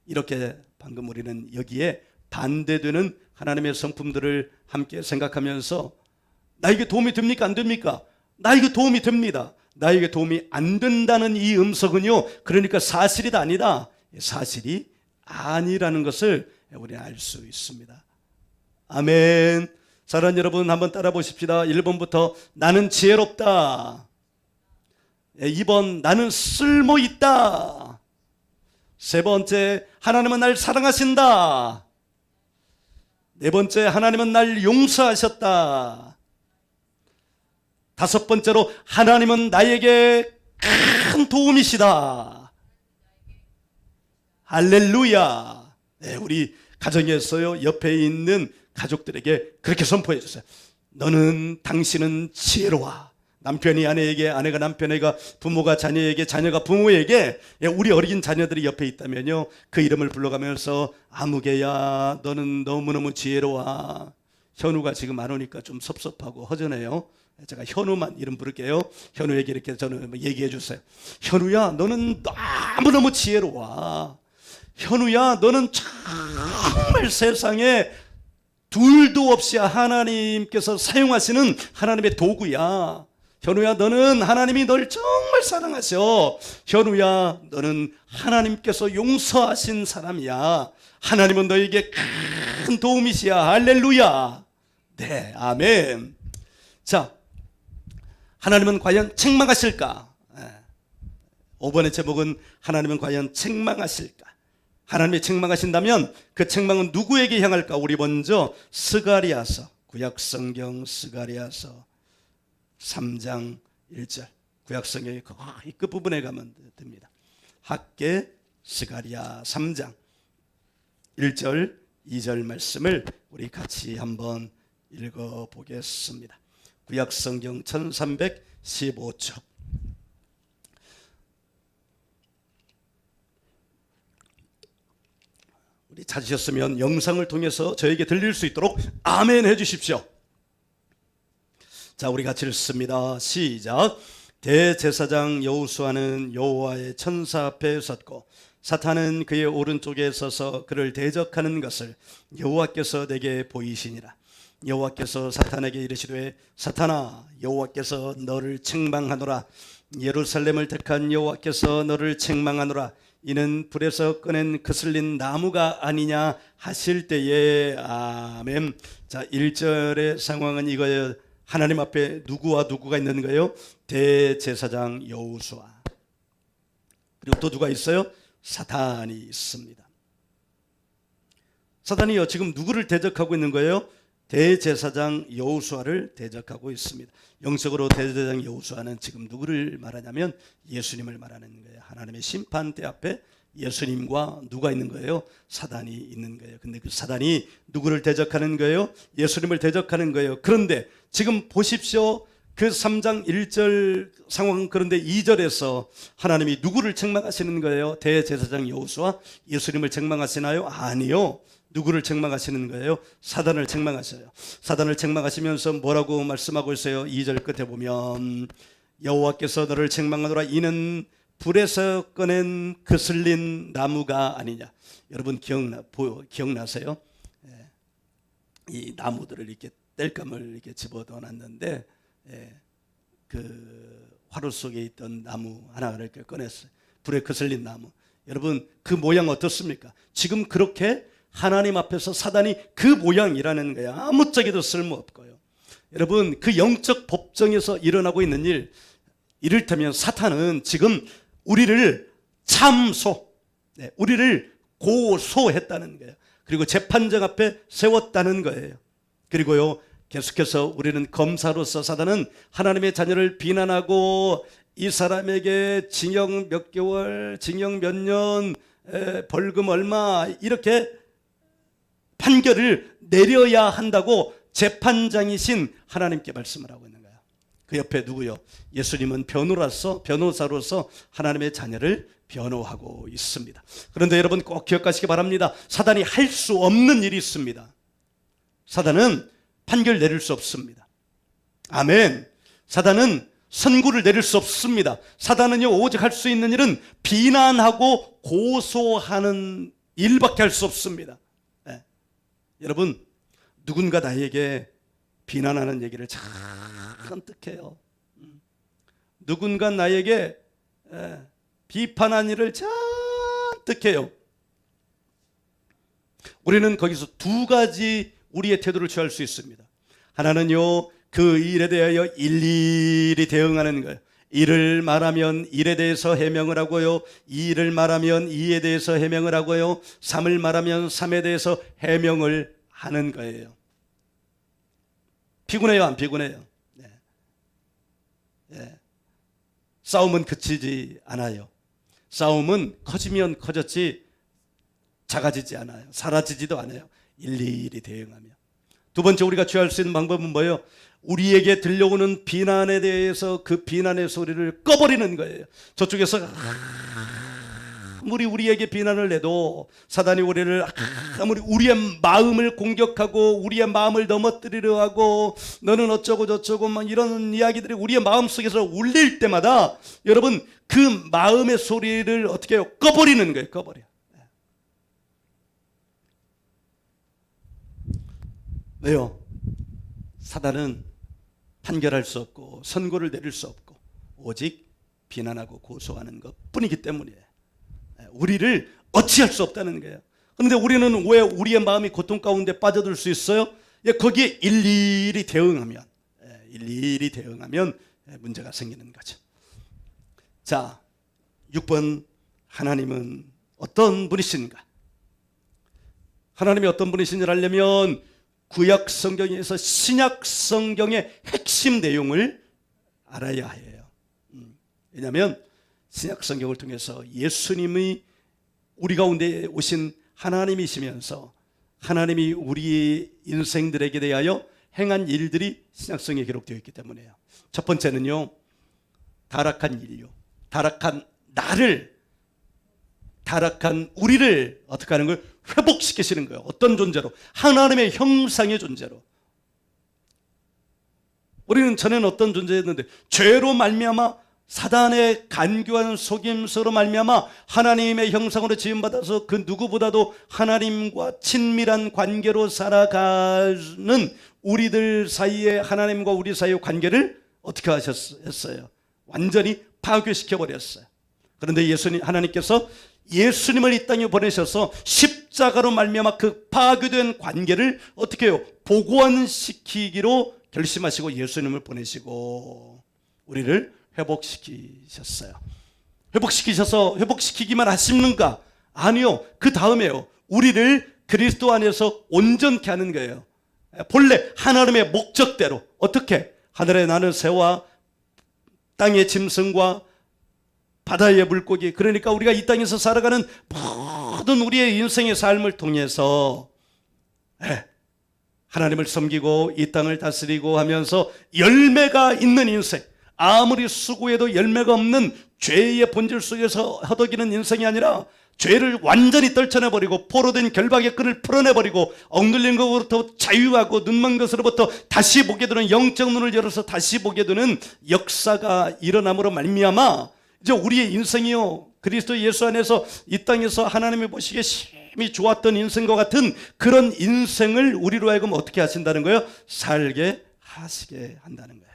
이렇게 방금 우리는 여기에 반대되는 하나님의 성품들을 함께 생각하면서 나에게 도움이 됩니까? 안 됩니까? 나에게 도움이 됩니다. 나에게 도움이 안 된다는 이 음성은요, 그러니까 사실이다 아니다, 사실이 아니라는 것을 우리는 알 수 있습니다. 아멘. 사랑하는 여러분, 한번 따라 보십시다. 1번부터 나는 지혜롭다. 2번 나는 쓸모있다. 3번째 하나님은 날 사랑하신다. 4번째 하나님은 날 용서하셨다. 5번째로 하나님은 나에게 큰 도움이시다. 할렐루야. 네, 우리 가정에서요, 옆에 있는 가족들에게 그렇게 선포해 주세요. 당신은 지혜로워. 남편이 아내에게, 아내가 남편에게, 부모가 자녀에게, 자녀가 부모에게, 우리 어린 자녀들이 옆에 있다면요, 그 이름을 불러가면서 아무개야 너는 너무너무 지혜로워. 현우가 지금 안 오니까 좀 섭섭하고 허전해요. 제가 현우만 이름 부를게요. 현우에게 이렇게 저는 얘기해 주세요. 현우야 너는 너무너무 지혜로워. 현우야 너는 정말 세상에 둘도 없이 하나님께서 사용하시는 하나님의 도구야. 현우야 너는 하나님이 널 정말 사랑하셔. 현우야 너는 하나님께서 용서하신 사람이야. 하나님은 너에게 큰 도움이시야. 할렐루야. 네, 아멘. 자, 하나님은 과연 책망하실까? 5번의 제목은 하나님은 과연 책망하실까? 하나님이 책망하신다면 그 책망은 누구에게 향할까? 우리 먼저 스가랴서, 구약성경 스가랴서 3장 1절, 구약성경의 이 끝부분에 가면 됩니다. 학개 스가랴 3장 1절 2절 말씀을 우리 같이 한번 읽어보겠습니다. 구약성경 1315쪽. 우리 찾으셨으면 영상을 통해서 저에게 들릴 수 있도록 아멘 해주십시오. 자, 우리 같이 읽습니다. 시작. 대제사장 여호수아는 여호와의 천사 앞에 섰고 사탄은 그의 오른쪽에 서서 그를 대적하는 것을 여호와께서 내게 보이시니라. 여호와께서 사탄에게 이르시되 사탄아, 여호와께서 너를 책망하노라. 예루살렘을 택한 여호와께서 너를 책망하노라. 이는 불에서 꺼낸 거슬린 나무가 아니냐 하실 때에. 아멘. 자, 1절의 상황은 이거예요. 하나님 앞에 누구와 누구가 있는 거예요? 대제사장 여호수아. 그리고 또 누가 있어요? 사탄이 있습니다. 사탄이요, 지금 누구를 대적하고 있는 거예요? 대제사장 여호수아를 대적하고 있습니다. 영적으로 대제사장 여호수아는 지금 누구를 말하냐면 예수님을 말하는 거예요. 하나님의 심판대 앞에 예수님과 누가 있는 거예요? 사단이 있는 거예요. 근데 그 사단이 누구를 대적하는 거예요? 예수님을 대적하는 거예요. 그런데 지금 보십시오. 그 3장 1절 상황, 그런데 2절에서 하나님이 누구를 책망하시는 거예요? 대제사장 여호수아? 예수님을 책망하시나요? 아니요. 누구를 책망하시는 거예요? 사단을 책망하셔요. 사단을 책망하시면서 뭐라고 말씀하고 있어요? 2절 끝에 보면 여호와께서 너를 책망하노라. 이는 불에서 꺼낸 거슬린 나무가 아니냐. 여러분 기억나세요? 이 나무들을 이렇게 땔감을 이렇게 집어넣어 놨는데 그 화로 속에 있던 나무 하나를 이렇게 꺼냈어요. 불에 거슬린 나무. 여러분 그 모양 어떻습니까? 지금 그렇게 하나님 앞에서 사단이 그 모양이라는 거예요. 아무짝에도 쓸모없고요. 여러분 그 영적 법정에서 일어나고 있는 일, 이를테면 사탄은 지금 우리를 우리를 고소했다는 거예요. 그리고 재판정 앞에 세웠다는 거예요. 그리고요, 계속해서 우리는 검사로서 사단은 하나님의 자녀를 비난하고 이 사람에게 징역 몇 개월, 징역 몇 년, 벌금 얼마 이렇게 판결을 내려야 한다고 재판장이신 하나님께 말씀을 하고 있는 거예요. 그 옆에 누구요? 예수님은 변호사로서 하나님의 자녀를 변호하고 있습니다. 그런데 여러분 꼭 기억하시기 바랍니다. 사단이 할 수 없는 일이 있습니다. 사단은 판결 내릴 수 없습니다. 아멘. 사단은 선고를 내릴 수 없습니다. 사단은요, 오직 할 수 있는 일은 비난하고 고소하는 일밖에 할 수 없습니다. 여러분, 누군가 나에게 비난하는 얘기를 잔뜩 해요. 누군가 나에게 비판한 일을 잔뜩 해요. 우리는 거기서 두 가지 우리의 태도를 취할 수 있습니다. 하나는요, 그 일에 대하여 일일이 대응하는 거예요. 일을 말하면 일에 대해서 해명을 하고요, 이 일을 말하면 이에 대해서 해명을 하고요, 삶을 말하면 삶에 대해서 해명을 하는 거예요. 피곤해요, 안 피곤해요? 네. 네. 싸움은 그치지 않아요. 싸움은 커지면 커졌지 작아지지 않아요. 사라지지도 않아요. 일일이 대응하며. 두 번째 우리가 취할 수 있는 방법은 뭐예요? 우리에게 들려오는 비난에 대해서 그 비난의 소리를 꺼버리는 거예요. 저쪽에서 아무리 우리에게 비난을 해도, 사단이 우리를 아무리 우리의 마음을 공격하고 우리의 마음을 넘어뜨리려 하고 너는 어쩌고 저쩌고 막 이런 이야기들이 우리의 마음속에서 울릴 때마다 여러분, 그 마음의 소리를 어떻게 해요? 꺼버리는 거예요. 꺼버려. 왜요? 사단은 판결할 수 없고 선고를 내릴 수 없고 오직 비난하고 고소하는 것뿐이기 때문에 우리를 어찌할 수 없다는 거예요. 그런데 우리는 왜 우리의 마음이 고통 가운데 빠져들 수 있어요? 거기에 일일이 대응하면 문제가 생기는 거죠. 자, 6번, 하나님은 어떤 분이신가? 하나님이 어떤 분이신지를 알려면 구약 성경에서 신약 성경의 핵심 내용을 알아야 해요. 왜냐하면 신약 성경을 통해서 예수님이 우리 가운데 오신 하나님이시면서 하나님이 우리 인생들에게 대하여 행한 일들이 신약 성경에 기록되어 있기 때문에요. 첫 번째는요, 타락한 인류, 타락한 나를, 타락한 우리를 어떻게 하는 걸 회복시키시는 거예요. 어떤 존재로? 하나님의 형상의 존재로. 우리는 전에는 어떤 존재였는데 죄로 말미암아 사단의 간교한 속임수로 말미암아 하나님의 형상으로 지음받아서 그 누구보다도 하나님과 친밀한 관계로 살아가는 우리들 사이에, 하나님과 우리 사이의 관계를 어떻게 하셨어요? 완전히 파괴시켜버렸어요. 그런데 하나님께서 예수님을 이 땅에 보내셔서 십자가로 말미암아 그 파괴된 관계를 어떻게 해요? 복원시키기로 결심하시고 예수님을 보내시고 우리를 회복시키셨어요. 회복시키셔서 회복시키기만 하시는가? 아니요. 그 다음에요, 우리를 그리스도 안에서 온전케 하는 거예요. 본래 하나님의 목적대로. 어떻게? 하늘에 나는 새와 땅의 짐승과 바다의 물고기, 그러니까 우리가 이 땅에서 살아가는 모든 우리의 인생의 삶을 통해서 하나님을 섬기고 이 땅을 다스리고 하면서 열매가 있는 인생, 아무리 수고해도 열매가 없는 죄의 본질 속에서 허덕이는 인생이 아니라 죄를 완전히 떨쳐내버리고 포로된 결박의 끈을 풀어내버리고 억눌린 것으로부터 자유하고 눈먼 것으로부터 다시 보게 되는, 영적 눈을 열어서 다시 보게 되는 역사가 일어남으로 말미암아 이제 우리의 인생이요, 그리스도 예수 안에서 이 땅에서 하나님이 보시기에 심히 좋았던 인생과 같은 그런 인생을 우리로 하여금 어떻게 하신다는 거예요? 살게 하시게 한다는 거예요.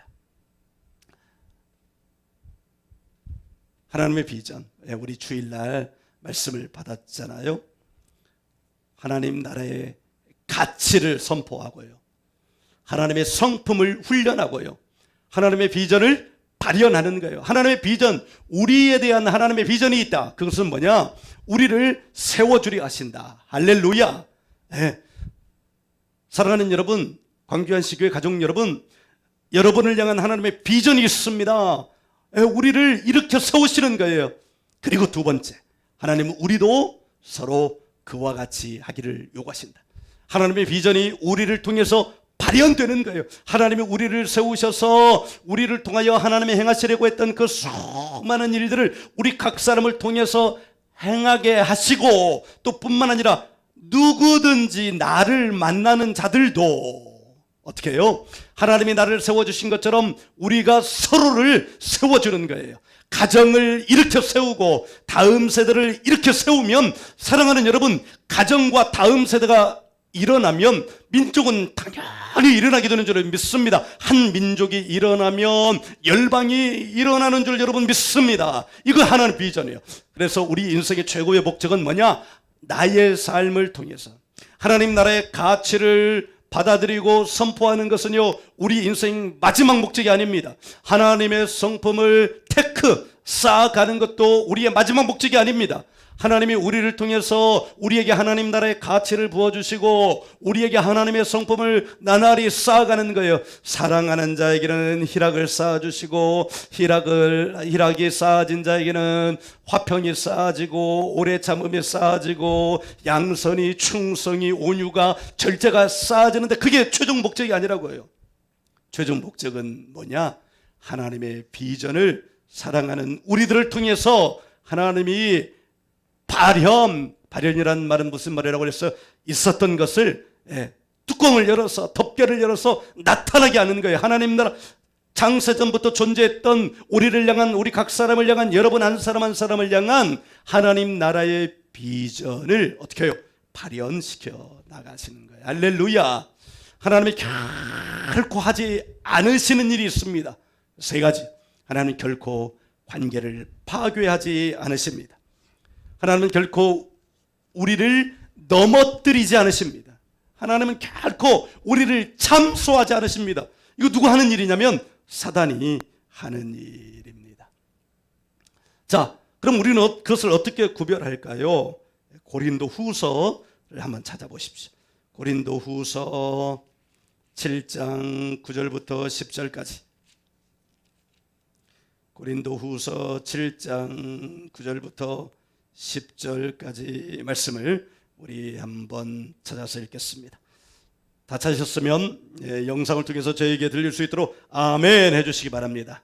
하나님의 비전, 우리 주일날 말씀을 받았잖아요. 하나님 나라의 가치를 선포하고요, 하나님의 성품을 훈련하고요, 하나님의 비전을 발현하는 거예요. 하나님의 비전, 우리에 대한 하나님의 비전이 있다. 그것은 뭐냐? 우리를 세워주려 하신다. 할렐루야. 사랑하는 여러분, 광교안식교회 가족 여러분, 여러분을 향한 하나님의 비전이 있습니다. 우리를 일으켜 세우시는 거예요. 그리고 두 번째, 하나님은 우리도 서로 그와 같이 하기를 요구하신다. 하나님의 비전이 우리를 통해서 발현되는 거예요. 하나님이 우리를 세우셔서 우리를 통하여 하나님이 행하시려고 했던 그 수많은 일들을 우리 각 사람을 통해서 행하게 하시고, 또 뿐만 아니라 누구든지 나를 만나는 자들도 어떻게 해요? 하나님이 나를 세워주신 것처럼 우리가 서로를 세워주는 거예요. 가정을 일으켜 세우고 다음 세대를 일으켜 세우면, 사랑하는 여러분, 가정과 다음 세대가 일어나면 민족은 당연히 일어나게 되는 줄 믿습니다. 한 민족이 일어나면 열방이 일어나는 줄 여러분 믿습니다. 이거 하나는 비전이에요. 그래서 우리 인생의 최고의 목적은 뭐냐? 나의 삶을 통해서 하나님 나라의 가치를 받아들이고 선포하는 것은요, 우리 인생 마지막 목적이 아닙니다. 하나님의 성품을 쌓아가는 것도 우리의 마지막 목적이 아닙니다. 하나님이 우리를 통해서 우리에게 하나님 나라의 가치를 부어주시고 우리에게 하나님의 성품을 나날이 쌓아가는 거예요. 사랑하는 자에게는 희락을 쌓아주시고 희락이 쌓아진 자에게는 화평이 쌓아지고 오래 참음이 쌓아지고 양선이 충성이 온유가 절제가 쌓아지는데 그게 최종 목적이 아니라고요. 최종 목적은 뭐냐? 하나님의 비전을 사랑하는 우리들을 통해서 하나님이 발현이라는 말은 무슨 말이라고 그랬어요? 있었던 것을 뚜껑을 열어서 덮개를 열어서 나타나게 하는 거예요. 하나님 나라 장세전부터 존재했던 우리를 향한 우리 각 사람을 향한 여러분 한 사람 한 사람을 향한 하나님 나라의 비전을 어떻게 해요? 발현시켜 나가시는 거예요. 할렐루야. 하나님이 결코 하지 않으시는 일이 있습니다. 세 가지. 하나님은 결코 관계를 파괴하지 않으십니다. 하나님은 결코 우리를 넘어뜨리지 않으십니다. 하나님은 결코 우리를 참소하지 않으십니다. 이거 누가 하는 일이냐면 사단이 하는 일입니다. 자, 그럼 우리는 그것을 어떻게 구별할까요? 고린도 후서를 한번 찾아보십시오. 고린도 후서 7장 9절부터 10절까지. 고린도 후서 7장 9절부터 10절까지 말씀을 우리 한번 찾아서 읽겠습니다. 다 찾으셨으면 영상을 통해서 저에게 들릴 수 있도록 아멘 해주시기 바랍니다.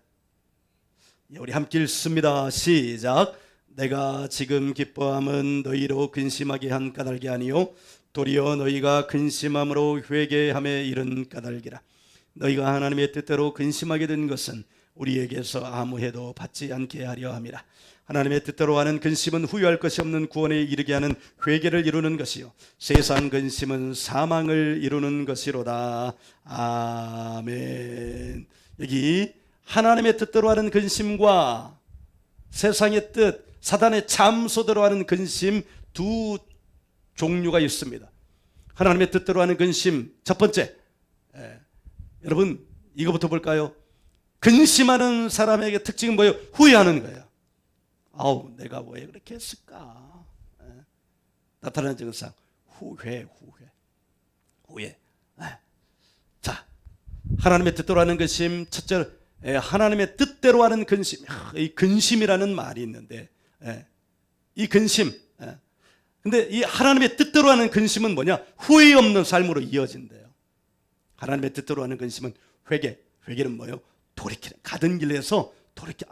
우리 함께 읽습니다. 시작. 내가 지금 기뻐함은 너희로 근심하게 한 까닭이 아니요 도리어 너희가 근심함으로 회개함에 이른 까닭이라. 너희가 하나님의 뜻대로 근심하게 된 것은 우리에게서 아무 해도 받지 않게 하려 함이라. 하나님의 뜻대로 하는 근심은 후회할 것이 없는 구원에 이르게 하는 회개를 이루는 것이요 세상 근심은 사망을 이루는 것이로다. 아멘. 여기 하나님의 뜻대로 하는 근심과 세상의 뜻, 사단의 참소대로 하는 근심 두 종류가 있습니다. 하나님의 뜻대로 하는 근심 첫 번째, 여러분 이거부터 볼까요? 근심하는 사람에게 특징은 뭐예요? 후회하는 거예요. 아우 내가 왜 그렇게 했을까? 나타나는 증상 후회. 자, 하나님의 뜻대로 하는 근심 첫째, 하나님의 뜻대로 하는 근심. 이 근심이라는 말이 있는데 이 근심, 근데 이 하나님의 뜻대로 하는 근심은 뭐냐? 후회 없는 삶으로 이어진대요. 하나님의 뜻대로 하는 근심은 회개는 뭐예요? 돌이키는, 가던 길에서 돌이켜.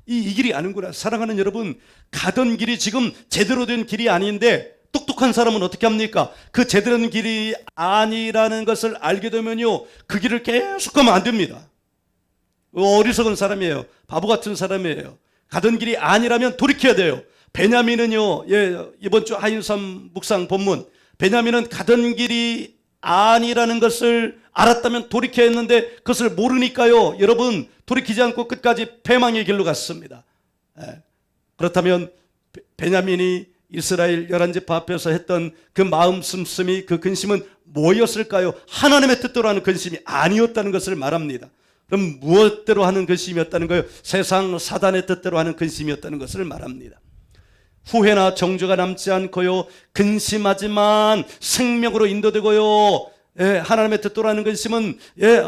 이 길이 아는구나. 사랑하는 여러분, 가던 길이 지금 제대로 된 길이 아닌데 똑똑한 사람은 어떻게 합니까? 그 제대로 된 길이 아니라는 것을 알게 되면요, 그 길을 계속 가면 안 됩니다. 어리석은 사람이에요. 바보 같은 사람이에요. 가던 길이 아니라면 돌이켜야 돼요. 베냐민은요, 이번 주 하인삼 묵상 본문, 베냐민은 가던 길이 아니라는 것을 알았다면 돌이켜야 했는데 그것을 모르니까요, 여러분 돌이키지 않고 끝까지 패망의 길로 갔습니다. 그렇다면 베냐민이 이스라엘 11지파 앞에서 했던 그 마음 씀씀이, 그 근심은 뭐였을까요? 하나님의 뜻대로 하는 근심이 아니었다는 것을 말합니다. 그럼 무엇대로 하는 근심이었다는 거예요? 세상 사단의 뜻대로 하는 근심이었다는 것을 말합니다. 후회나 정죄가 남지 않고요, 근심하지만 생명으로 인도되고요, 하나님의 뜻대로 하는 근심은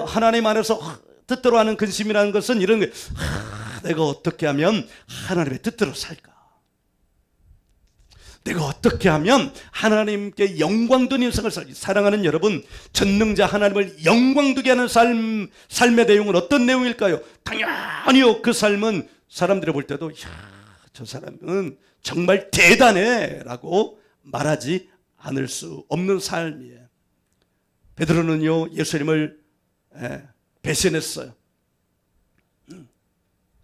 하나님 안에서 뜻대로 하는 근심이라는 것은 이런 거예요. 내가 어떻게 하면 하나님의 뜻대로 살까? 내가 어떻게 하면 하나님께 영광된 인생을 살지? 사랑하는 여러분, 전능자 하나님을 영광되게 하는 삶의 내용은 어떤 내용일까요? 당연히요, 그 삶은 사람들이 볼 때도 저 사람은 정말 대단해 라고 말하지 않을 수 없는 삶이에요. 베드로는요, 예수님을 배신했어요.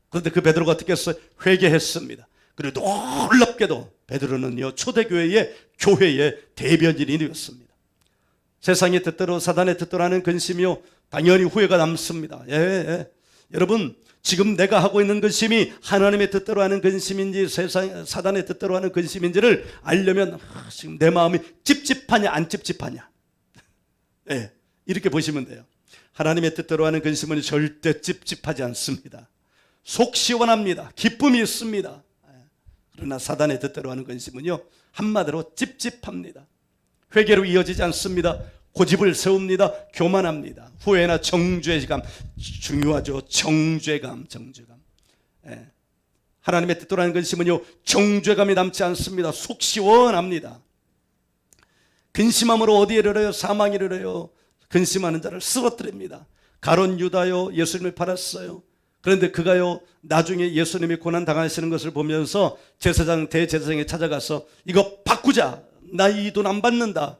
그런데 그 베드로가 어떻게 했어요? 회개했습니다. 그리고 놀랍게도 베드로는요, 초대교회의 교회의 대변인이 되었습니다. 세상의 뜻대로 사단의 뜻대로 하는 근심이요, 당연히 후회가 남습니다. 여러분, 지금 내가 하고 있는 근심이 하나님의 뜻대로 하는 근심인지 사단의 뜻대로 하는 근심인지를 알려면 지금 내 마음이 찝찝하냐 안 찝찝하냐, 이렇게 보시면 돼요. 하나님의 뜻대로 하는 근심은 절대 찝찝하지 않습니다. 속 시원합니다. 기쁨이 있습니다. 그러나 사단의 뜻대로 하는 근심은요, 한마디로 찝찝합니다. 회개로 이어지지 않습니다. 고집을 세웁니다. 교만합니다. 후회나 정죄감, 중요하죠. 정죄감. 하나님의 뜻대로 하는 근심은요, 정죄감이 남지 않습니다. 속 시원합니다. 근심함으로 어디에 이르러요? 사망에 이르러요. 근심하는 자를 쓰러뜨립니다. 가룟 유다요, 예수님을 팔았어요. 그런데 그가요, 나중에 예수님이 고난 당하시는 것을 보면서 제사장 대제사장에 찾아가서 이거 바꾸자, 나 이 돈 안 받는다.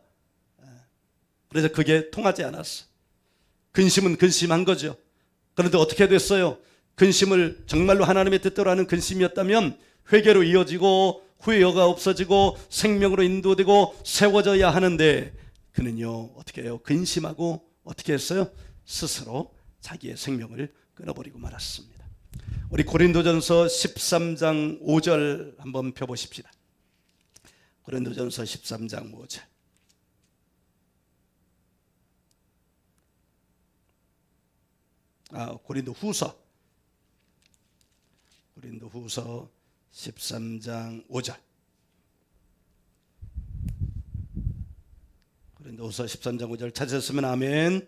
그래서 그게 통하지 않았어. 근심은 근심한 거죠. 그런데 어떻게 됐어요? 근심을 정말로 하나님의 뜻대로 하는 근심이었다면 회개로 이어지고 후회가 없어지고 생명으로 인도되고 세워져야 하는데, 그는요 어떻게 해요? 근심하고 어떻게 했어요? 스스로 자기의 생명을 끊어버리고 말았습니다. 우리 고린도전서 13장 5절 한번 펴보십시다. 고린도전서 13장 5절. 고린도후서 13장 5절. 고린도후서 13장 5절 찾으셨으면 아멘.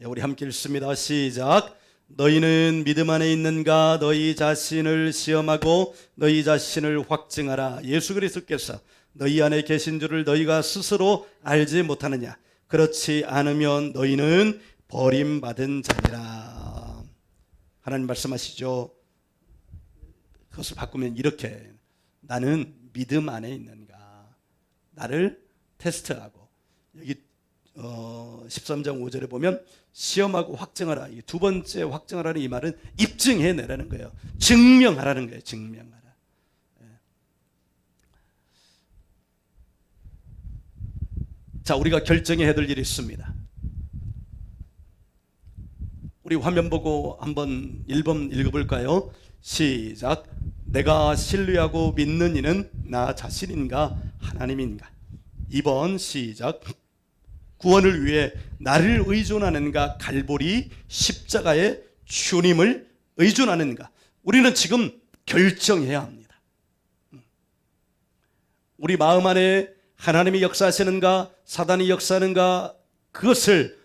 우리 함께 읽습니다. 시작. 너희는 믿음 안에 있는가? 너희 자신을 시험하고 너희 자신을 확증하라. 예수 그리스도께서 너희 안에 계신 줄을 너희가 스스로 알지 못하느냐? 그렇지 않으면 너희는 버림받은 자니라. 하나님 말씀하시죠. 그것을 바꾸면 이렇게, 나는 믿음 안에 있는가? 나를 테스트하고, 여기 13장 5절에 보면 시험하고 확증하라, 이 두 번째 확증하라는 이 말은 입증해내라는 거예요. 증명하라는 거예요. 증명하라. 자, 우리가 결정해야 될 일이 있습니다. 우리 화면 보고 한번 1번 읽어볼까요? 시작. 내가 신뢰하고 믿는 이는 나 자신인가 하나님인가? 2번 시작. 구원을 위해 나를 의존하는가 갈보리 십자가의 주님을 의존하는가? 우리는 지금 결정해야 합니다. 우리 마음 안에 하나님이 역사하시는가 사단이 역사하는가, 그것을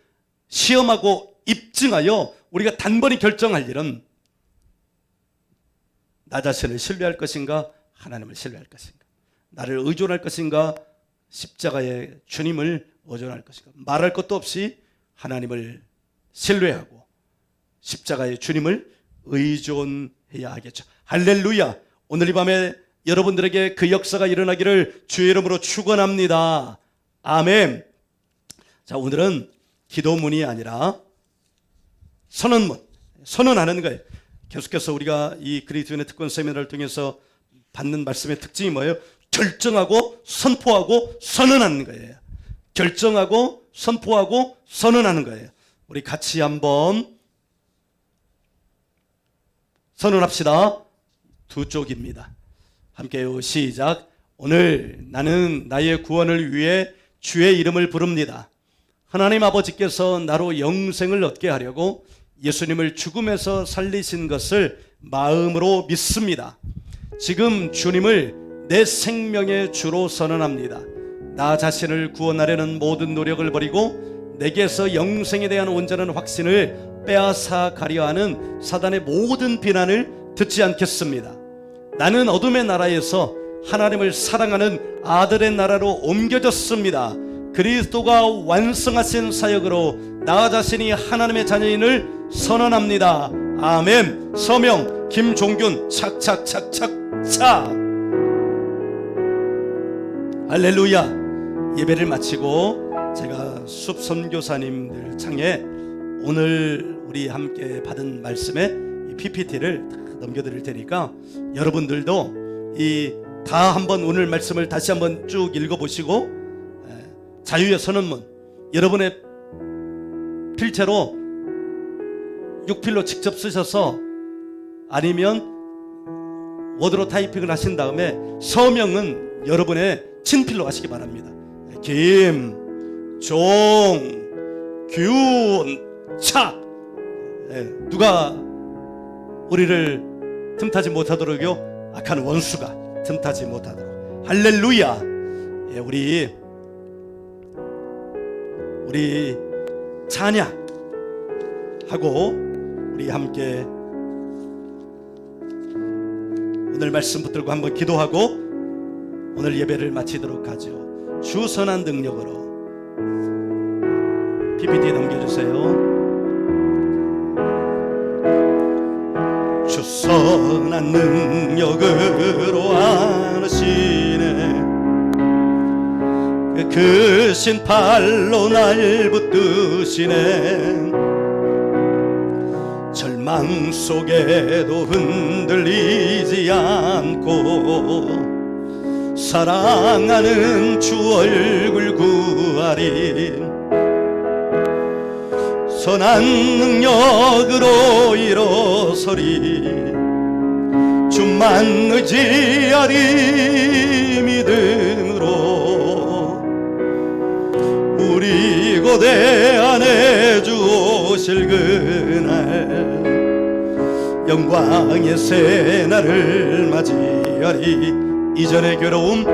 시험하고 입증하여 우리가 단번에 결정할 일은 나 자신을 신뢰할 것인가 하나님을 신뢰할 것인가, 나를 의존할 것인가 십자가의 주님을 의존할 것인가. 말할 것도 없이 하나님을 신뢰하고 십자가의 주님을 의존해야 하겠죠. 할렐루야. 오늘 이 밤에 여러분들에게 그 역사가 일어나기를 주의 이름으로 축원합니다. 아멘. 자, 오늘은 기도문이 아니라 선언문, 선언하는 거예요. 계속해서 우리가 이 그리스도인의 특권 세미나를 통해서 받는 말씀의 특징이 뭐예요? 결정하고 선포하고 선언하는 거예요. 결정하고 선포하고 선언하는 거예요. 우리 같이 한번 선언합시다. 두 쪽입니다. 함께요. 시작. 오늘 나는 나의 구원을 위해 주의 이름을 부릅니다. 하나님 아버지께서 나로 영생을 얻게 하려고 예수님을 죽음에서 살리신 것을 마음으로 믿습니다. 지금 주님을 내 생명의 주로 선언합니다. 나 자신을 구원하려는 모든 노력을 버리고 내게서 영생에 대한 온전한 확신을 빼앗아 가려 하는 사단의 모든 비난을 듣지 않겠습니다. 나는 어둠의 나라에서 하나님을 사랑하는 아들의 나라로 옮겨졌습니다. 그리스도가 완성하신 사역으로 나 자신이 하나님의 자녀인을 선언합니다. 아멘. 서명 김종균 착착착착착. 할렐루야. 예배를 마치고 제가 숲 선교사님들 창에 오늘 우리 함께 받은 말씀의 PPT를 넘겨드릴 테니까 여러분들도 다 한번 오늘 말씀을 다시 한번 쭉 읽어보시고 자유의 선언문, 여러분의 필체로 6필로 직접 쓰셔서 아니면 워드로 타이핑을 하신 다음에 서명은 여러분의 친필로 하시기 바랍니다. 김종균차. 누가 우리를 틈타지 못하도록요, 악한 원수가 틈타지 못하도록. 할렐루야. 우리 찬양하고 우리 함께 오늘 말씀 붙들고 한번 기도하고 오늘 예배를 마치도록 하죠. 주 선한 능력으로. PPT 넘겨주세요. 주 선한 능력으로 안으시네. 그 크신 팔로 날 붙드시네. 절망 속에도 흔들리지 않고 사랑하는 주 얼굴 구하리. 선한 능력으로 일어서리. 주만 의지하리. 믿음으로 우리 고대 안에 주 오실 그날 영광의 새날을 맞이하리. 이전의 괴로움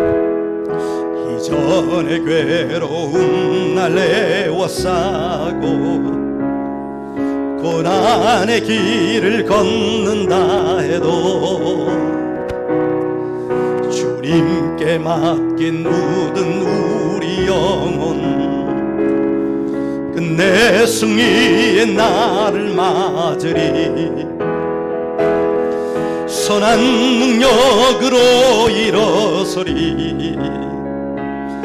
날래워 싸고 고난의 길을 걷는다 해도 주님께 맡긴 모든 우리 영혼 끝내 승리의 날을 맞으리. 선한 능력으로 일어서리.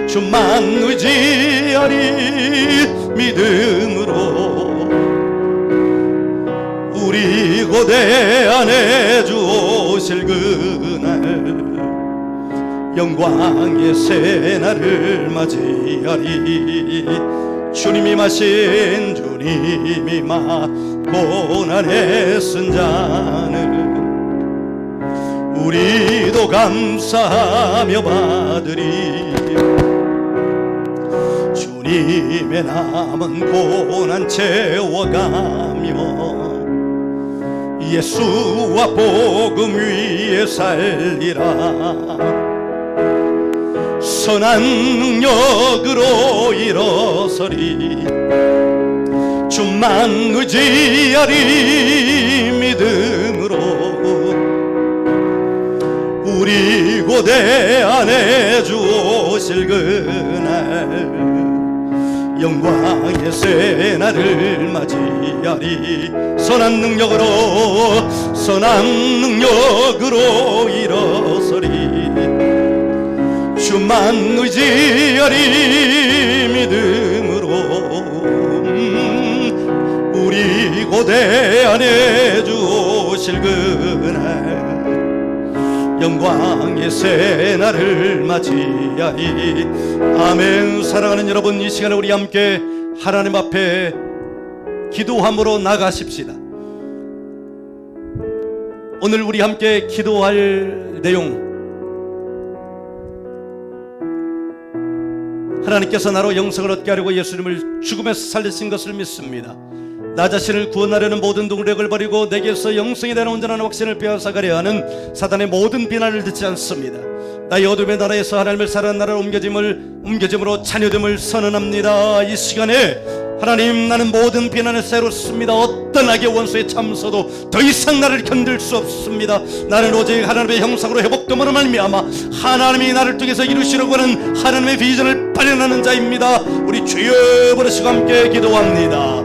주만 의지하리. 믿음으로 우리 고대 안에 주 오실 그날 영광의 새날을 맞이하리. 주님이 마신 주님이 고난에 쓴 잔을 우리도 감사하며 받으리. 주님의 남은 고난 채워가며 예수와 복음 위에 살리라. 선한 능력으로 일어서리. 주만 의지하리. 믿음으로 우리 고대 안에 주 오실 그날 영광의 새날을 맞이하리. 선한 능력으로 일어서리. 주만 의지하리. 믿음으로 우리 고대 안에 주 오실 그날 영광의 새날을 맞이하리. 아멘. 사랑하는 여러분, 이 시간에 우리 함께 하나님 앞에 기도함으로 나가십시다. 오늘 우리 함께 기도할 내용, 하나님께서 나로 영생을 얻게 하려고 예수님을 죽음에서 살리신 것을 믿습니다. 나 자신을 구원하려는 모든 노력을 버리고 내게서 영생에 대한 온전한 확신을 빼앗아가려 하는 사단의 모든 비난을 듣지 않습니다. 나의 어둠의 나라에서 하나님을 사랑하는 나라로 옮겨짐으로 자녀됨을 선언합니다. 이 시간에 하나님, 나는 모든 비난을 새롭습니다. 어떤 악의 원수의 참소도 더 이상 나를 견딜 수 없습니다. 나는 오직 하나님의 형상으로 회복됨으로 말미암아 하나님이 나를 통해서 이루시려고 하는 하나님의 비전을 발현하는 자입니다. 우리 주여 부르시고 함께 기도합니다.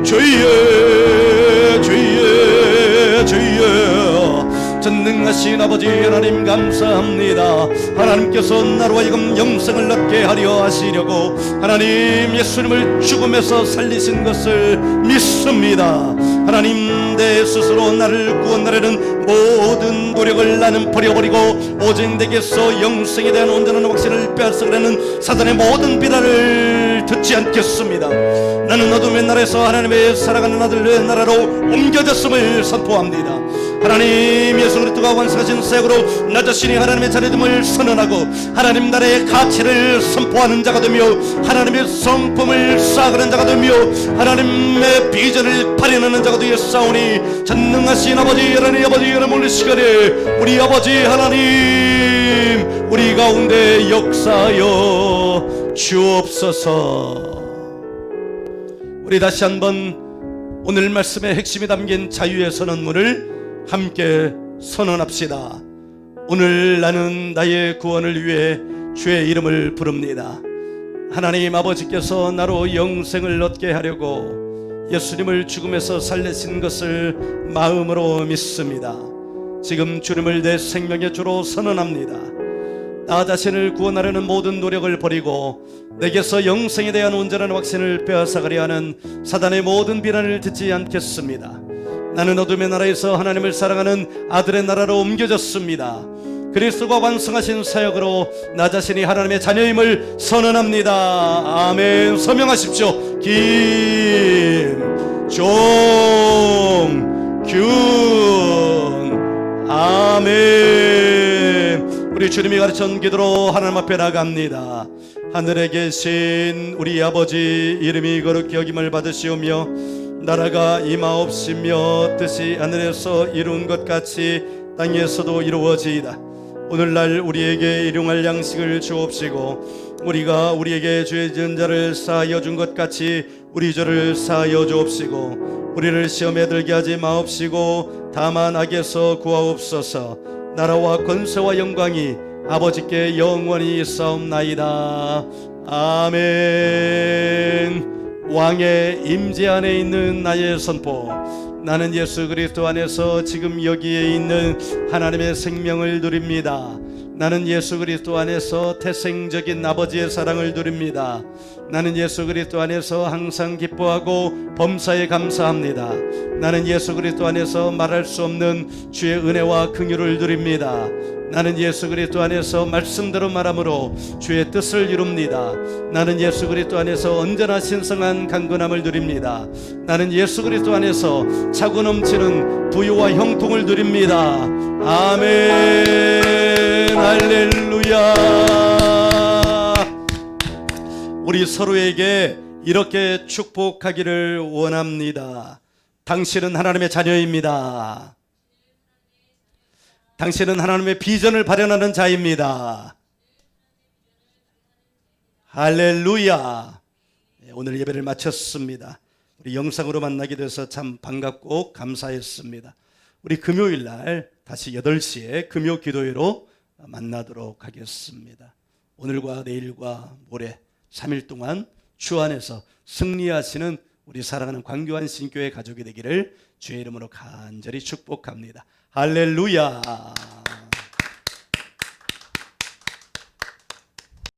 주여, 주여, 주여. 전능하신 아버지 하나님 감사합니다. 하나님께서 나로 하여금 영생을 얻게 하려 하시려고 하나님 예수님을 죽음에서 살리신 것을 믿습니다. 하나님, 내 스스로 나를 구원하려는 모든 노력을 나는 버려버리고 오직 내게서 영생에 대한 온전한 확신을 빼앗으려는 사단의 모든 비난을 듣지 않겠습니다. 나는 어둠의 나라에서 하나님의 살아가는 아들의 나라로 옮겨졌음을 선포합니다. 하나님 예수 그리스도가 완성하신 사역으로 나 자신이 하나님의 자녀됨을 선언하고 하나님 나라의 가치를 선포하는 자가 되며 하나님의 성품을 쌓아가는 자가 되며 하나님의 비전을 발현하는 자가 되었사오니 전능하신 아버지 하나님, 아버지 하나님, 오늘 시간에 우리 아버지 하나님 우리 가운데 역사하여 주옵소서. 우리 다시 한번 오늘 말씀의 핵심이 담긴 자유의 선언문을 함께 선언합시다. 오늘 나는 나의 구원을 위해 주의 이름을 부릅니다. 하나님 아버지께서 나로 영생을 얻게 하려고 예수님을 죽음에서 살리신 것을 마음으로 믿습니다. 지금 주님을 내 생명의 주로 선언합니다. 나 자신을 구원하려는 모든 노력을 버리고 내게서 영생에 대한 온전한 확신을 빼앗아가려 하는 사단의 모든 비난을 듣지 않겠습니다. 나는 어둠의 나라에서 하나님을 사랑하는 아들의 나라로 옮겨졌습니다. 그리스도가 완성하신 사역으로 나 자신이 하나님의 자녀임을 선언합니다. 아멘. 서명하십시오. 김종균. 아멘. 우리 주님이 가르친 기도로 하나님 앞에 나갑니다. 하늘에 계신 우리 아버지 이름이 거룩히 여김을 받으시오며 나라가 임하옵시며 뜻이 하늘에서 이룬 것 같이 땅에서도 이루어지이다. 오늘날 우리에게 일용할 양식을 주옵시고 우리가 우리에게 죄 지은 자를 사하여 준 것 같이 우리 죄를 사하여 주옵시고 우리를 시험에 들게 하지 마옵시고 다만 악에서 구하옵소서. 나라와 권세와 영광이 아버지께 영원히 있사옵나이다. 아멘. 왕의 임재 안에 있는 나의 선포. 나는 예수 그리스도 안에서 지금 여기에 있는 하나님의 생명을 누립니다. 나는 예수 그리스도 안에서 태생적인 아버지의 사랑을 누립니다. 나는 예수 그리스도 안에서 항상 기뻐하고 범사에 감사합니다. 나는 예수 그리스도 안에서 말할 수 없는 주의 은혜와 긍휼을 누립니다. 나는 예수 그리스도 안에서 말씀대로 말함으로 주의 뜻을 이룹니다. 나는 예수 그리스도 안에서 언제나 신성한 강건함을 누립니다. 나는 예수 그리스도 안에서 차고 넘치는 부유와 형통을 누립니다. 아멘. 할렐루야. 우리 서로에게 이렇게 축복하기를 원합니다. 당신은 하나님의 자녀입니다. 당신은 하나님의 비전을 발현하는 자입니다. 할렐루야. 오늘 예배를 마쳤습니다. 우리 영상으로 만나게 돼서 참 반갑고 감사했습니다. 우리 금요일 날 다시 8시에 금요 기도회로 만나도록 하겠습니다. 오늘과 내일과 모레 3일 동안 주 안에서 승리하시는 우리 사랑하는 광교한 신교회 가족이 되기를 주의 이름으로 간절히 축복합니다. 할렐루야.